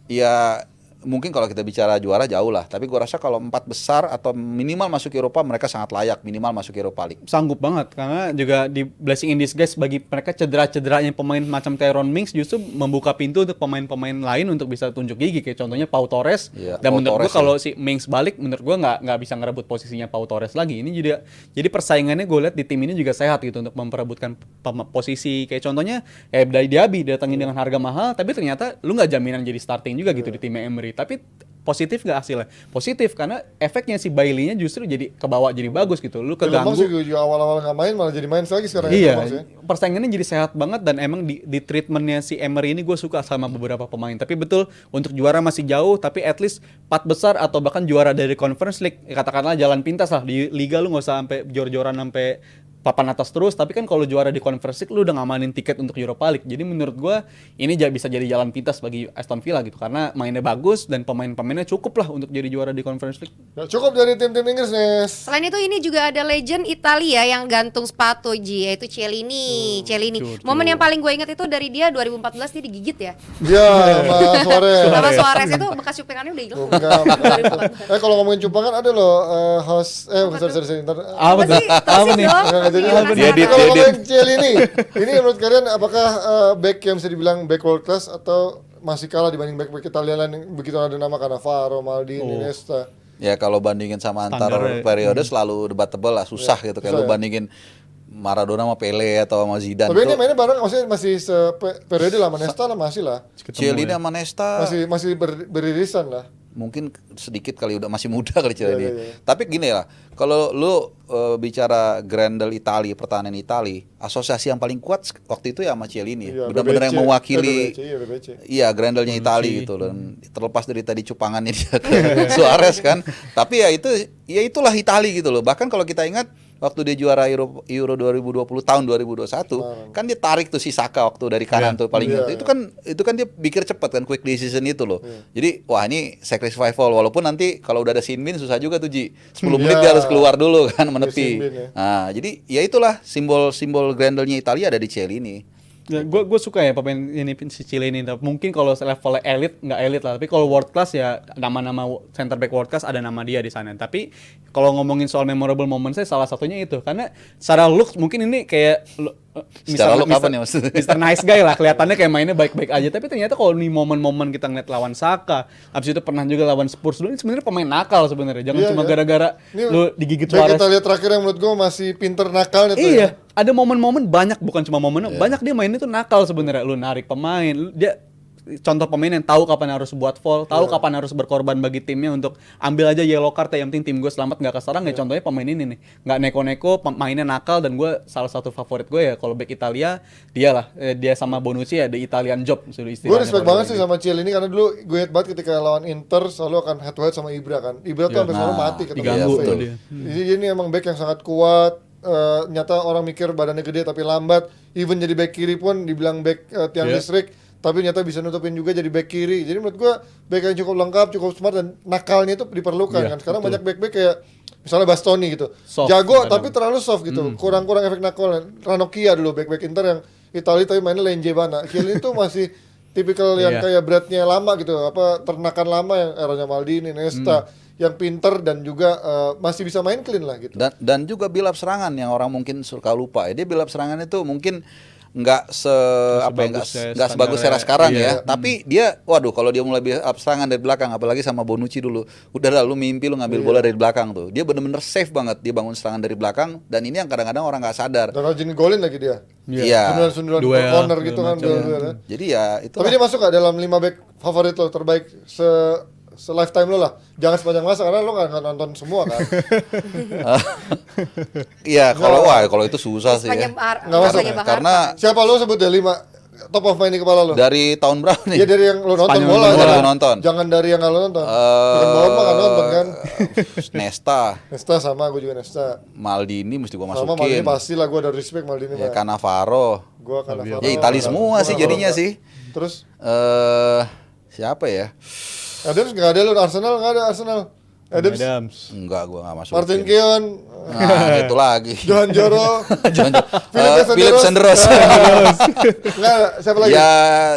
ya mungkin kalau kita bicara juara jauh lah, tapi gua rasa kalau 4 besar atau minimal masuk Eropa mereka sangat layak minimal masuk Eropa League. Sanggup banget karena juga di blessing in disguise bagi mereka cedera-cederanya pemain macam Tyrone Mings justru membuka pintu untuk pemain-pemain lain untuk bisa tunjuk gigi kayak contohnya Pau Torres. Iya, Dan Pau menurut Torres gua kalau si Mings balik menurut gua nggak bisa ngerebut posisinya Pau Torres lagi. Ini jadi persaingannya gue lihat di tim ini juga sehat gitu untuk memperebutkan posisi kayak contohnya dari Diaby datangin dengan harga mahal tapi ternyata lu nggak jaminan jadi starting juga gitu di timnya Emery. Tapi positif gak hasilnya? Positif karena efeknya si Bailey-nya justru jadi kebawa jadi bagus gitu. Lu Lemang sih keganggu. juga awal-awal nggak main malah jadi main lagi sekarang. Iya, Lemang sih. persaingannya jadi sehat banget dan emang di treatmentnya si Emery ini gue suka sama beberapa pemain. Tapi betul untuk juara masih jauh, tapi at least 4 besar atau bahkan juara dari Conference League, katakanlah jalan pintas lah di Liga lu nggak usah sampai jor-joran sampai papan atas terus, tapi kan kalau juara di Conference League lu udah ngamanin tiket untuk Europa League. Jadi menurut gua ini bisa jadi jalan pintas bagi Aston Villa gitu karena mainnya bagus dan pemain-pemainnya cukup lah untuk jadi juara di Conference League. Ya, cukup dari tim-tim Inggris Nes. Selain itu ini juga ada legend Italia yang gantung sepatu Ji, yaitu Chiellini. Momen yang paling gue ingat itu dari dia 2014 dia digigit ya. Ya, Mas Suarez. Sama Suarez itu bekas cupengannya udah hilang. Bukan. Kalau ngomongin cupangan ada loh host sorry, ntar. Apa tuh? Apa nih? Kalau ngomongin Chiellini, ini menurut kalian apakah back yang bisa dibilang back world class atau masih kalah dibanding back Italia lain yang begitu ada nama Cannavaro, Maldini, Iniesta? Ya kalau bandingin sama antar Standar, periode selalu debatable lah, susah gitu. Kayak lu bandingin Maradona sama Pele atau sama Zidane. Tapi ini mainnya bareng, maksudnya masih periode lah, Nesta lah masih lah. Chiellini sama Nesta Masih beririsan lah. mungkin sedikit kali udah masih muda kali Chiellini. Iya. Tapi gini lah, kalau lu bicara Grendel Itali, pertahanan Itali, asosiasi yang paling kuat waktu itu ya sama Chiellini. Iya, Benar-benar yang BBC. mewakili BBC. iya Grendelnya Itali gitu, dan terlepas dari tadi cupangannya dia ke Suarez kan. Tapi ya itulah Itali gitu loh. Bahkan kalau kita ingat waktu dia juara Euro 2020 tahun 2021 kan dia tarik tuh si Saka waktu dari kanan tuh paling itu kan dia pikir cepat kan, quick decision itu loh. Jadi wah ini sacrifice fall, walaupun nanti kalau udah ada Sinbin susah juga tuh Ji. 10 menit dia harus keluar dulu kan menepi. Nah, jadi ya itulah simbol Grendelnya Italia ada di Chiellini. Ya, gue suka ya pemain ini si Chiellini. Mungkin kalau levelnya elit nggak elit lah, tapi kalau world class ya nama-nama center back world class ada nama dia di sana. Tapi kalau ngomongin soal memorable moment saya salah satunya itu karena secara look mungkin ini kayak Secara look apa nih maksudnya? Mr. Nice Guy lah, kelihatannya kayak mainnya baik-baik aja. Tapi ternyata kalau nih momen-momen kita ngeliat lawan Saka, habis itu pernah juga lawan Spurs dulu, ini sebenarnya pemain nakal sebenarnya. Jangan cuma gara-gara lu digigit Suarez. Kita lihat terakhir yang menurut gue masih pinter nakalnya tuh. Iya, ada momen-momen banyak, bukan cuma momen, banyak dia mainnya tuh nakal sebenarnya. Lu narik pemain, dia contoh pemain yang tahu kapan harus buat foul, tahu kapan harus berkorban bagi timnya untuk ambil aja yellow card ya, yang penting tim gue selamat nggak keserang ya. Contohnya pemain ini nih, nggak neko-neko, mainnya nakal, dan gue salah satu favorit gue ya kalau back Italia dia lah, dia sama Bonucci ya, the Italian job sudah istilahnya. Gue respect banget sih sama Chiellini karena dulu gue ingat banget ketika lawan Inter selalu akan head to head sama Ibra kan. Ibra tuh sampai selalu mati ketemu diganggu Juve. tuh dia. Jadi ini emang back yang sangat kuat. Nyata orang mikir badannya gede tapi lambat. Even jadi back kiri pun dibilang back tiang listrik, tapi nyata bisa nutupin juga jadi back kiri. Jadi menurut gua back yang cukup lengkap, cukup smart, dan nakalnya itu diperlukan kan. Sekarang banyak back-back kayak misalnya Bastoni gitu. Soft, jago kadang. tapi terlalu soft gitu. Kurang-kurang efek nakalnya. Ranocchia dulu back-back Inter yang Italia tapi mainnya lenje banget. Chiellini tuh masih tipikal yang kayak beratnya lama gitu. Apa ternakan lama yang eranya Maldini, Nesta, yang pinter dan juga masih bisa main clean lah gitu. Dan juga build up serangan yang orang mungkin suka lupa. Dia build up serangan itu mungkin nggak sebagus era sekarang ya. Tapi dia, waduh, kalau dia mulai build up serangan dari belakang, apalagi sama Bonucci dulu, udah lah lu mimpi lu ngambil bola dari belakang tuh. Dia bener-bener safe banget, dia bangun serangan dari belakang, dan ini yang kadang-kadang orang nggak sadar. Dan rajin golin lagi dia. Iya. Sundulan Duel, corner gitu kan. macam. Duel. Jadi ya itu. Tapi dia masuk gak dalam 5 back favorit lo terbaik se-lifetime lo lah. Jangan sepanjang masa karena lo gak nonton semua kan. Iya, kalau itu susah sih ya. Nggak masuk ya? Karena Siapa lo sebut deh 5 top of mind di kepala lo? dari tahun berapa nih? Ya dari yang lo nonton Sepanjang bola. nonton bola. Jangan, Nonton. jangan dari yang gak lo nonton. Bukan bola mah gak nonton kan. Nesta, Nesta sama, gue juga Nesta. Maldini mesti gua Sama Maldini masukin. pasti lah, gue ada respect Maldini Ya mah. Cannavaro. Gue kan Ya Itali semua sih jadinya sih. Terus Siapa ya? ada gak ada lo Arsenal, gak ada Arsenal. Adams, Enggak, gua nggak masuk. Martin Keown, Nah, itu lagi. Johan Joro, Philip Senderos. Enggak, siapa lagi? Ya,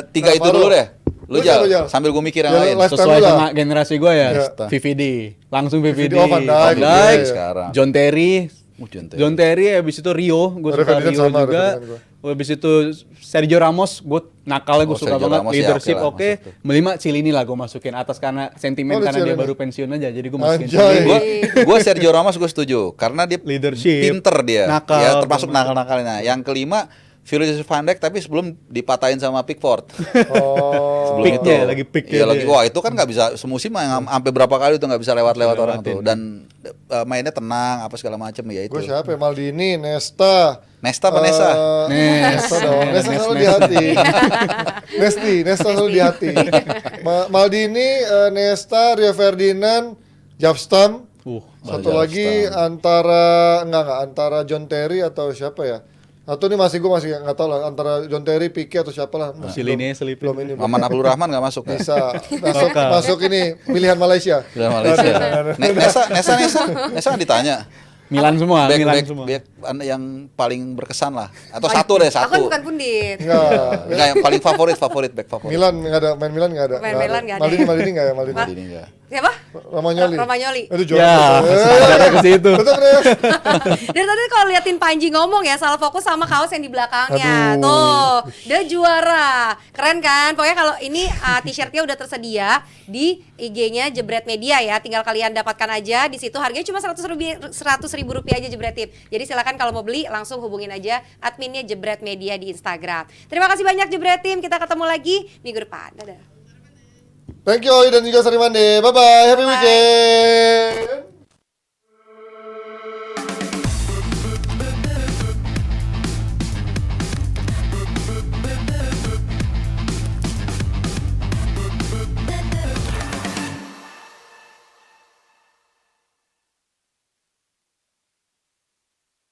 tiga itu dulu deh. Lu Lu siapa, Jal, Jal? sambil gue mikir yang Jal, lain. last time Sesuai lu lah. sama generasi gue ya, Ya. VVD. Langsung VVD. Oh, Van Dijk. Dijk, Iya. Sekarang. John Terry. John Terry. John Terry, habis itu Rio, gue suka Ferdinand Rio sama, juga. Ferdinand Habis itu Sergio Ramos, gue nakalnya gue Oh, suka Sergio banget. Ramos ya, Leadership oke lah, oke. masuk tuh. Melima Cilini lah gue masukin atas karena sentimen Oh, karena dia Cilini. baru pensiun aja. Jadi gue masukin Anjay. Cilini. Gue Sergio Ramos gue setuju karena dia Leadership, pinter dia, nakal, ya termasuk nakal-nakalnya. Yang kelima Virgil van Dijk tapi sebelum dipatahin sama Pickford. Oh, Sebelum Picknya ya, lagi picknya Iya lagi. dia. Wah itu kan nggak bisa semusim sampai berapa kali tuh nggak bisa lewat-lewat orang tuh. Dan mainnya tenang apa segala macam ya itu. gue siapa ya? Maldini, Nesta. Nesta apa Nesa? Nesta dong. Nesta selalu di hati. Nesta selalu di hati. Maldini, Nesta, Rio Ferdinand, Japstam. Satu Japstam. lagi antara antara John Terry atau siapa ya? Atau ini gue masih nggak tahu lah antara John Terry, Pique atau siapa lah. Cilini selipin. Belum ini. Maman Abdul Rahman nggak masuk ya? Bisa masuk ini pilihan Malaysia. Udah Malaysia. Nesa ditanya. Milan semua, Milan Back semua. yang paling berkesan lah. Atau satu deh, Aku kan satu. bukan pundit. Enggak. Enggak, yang paling favorit back favorit. Milan nggak ada, main Milan nggak ada. Main Milan nggak ada. Maldini nggak ya Maldini. Ini enggak. Siapa? Romagnoli. Romagnoli. Aduh Ya, juara. sebenarnya ke situ. Betul deh. Dari tadi kalau liatin Panji ngomong ya salah fokus sama kaos yang di belakangnya. Aduh. Tuh, dia juara. Keren kan? Pokoknya kalau ini t-shirtnya udah tersedia di IG-nya Jebret Media ya. Tinggal kalian dapatkan aja di situ. Harganya cuma 100.000 rupiah aja Jebret Tip. Jadi silakan kalau mau beli langsung hubungin aja adminnya Jebret Media di Instagram. Terima kasih banyak Jebret Tim. Kita ketemu lagi minggu depan. Dadah. Thank you Oi dan juga Sari Mande. Bye bye. Happy weekend.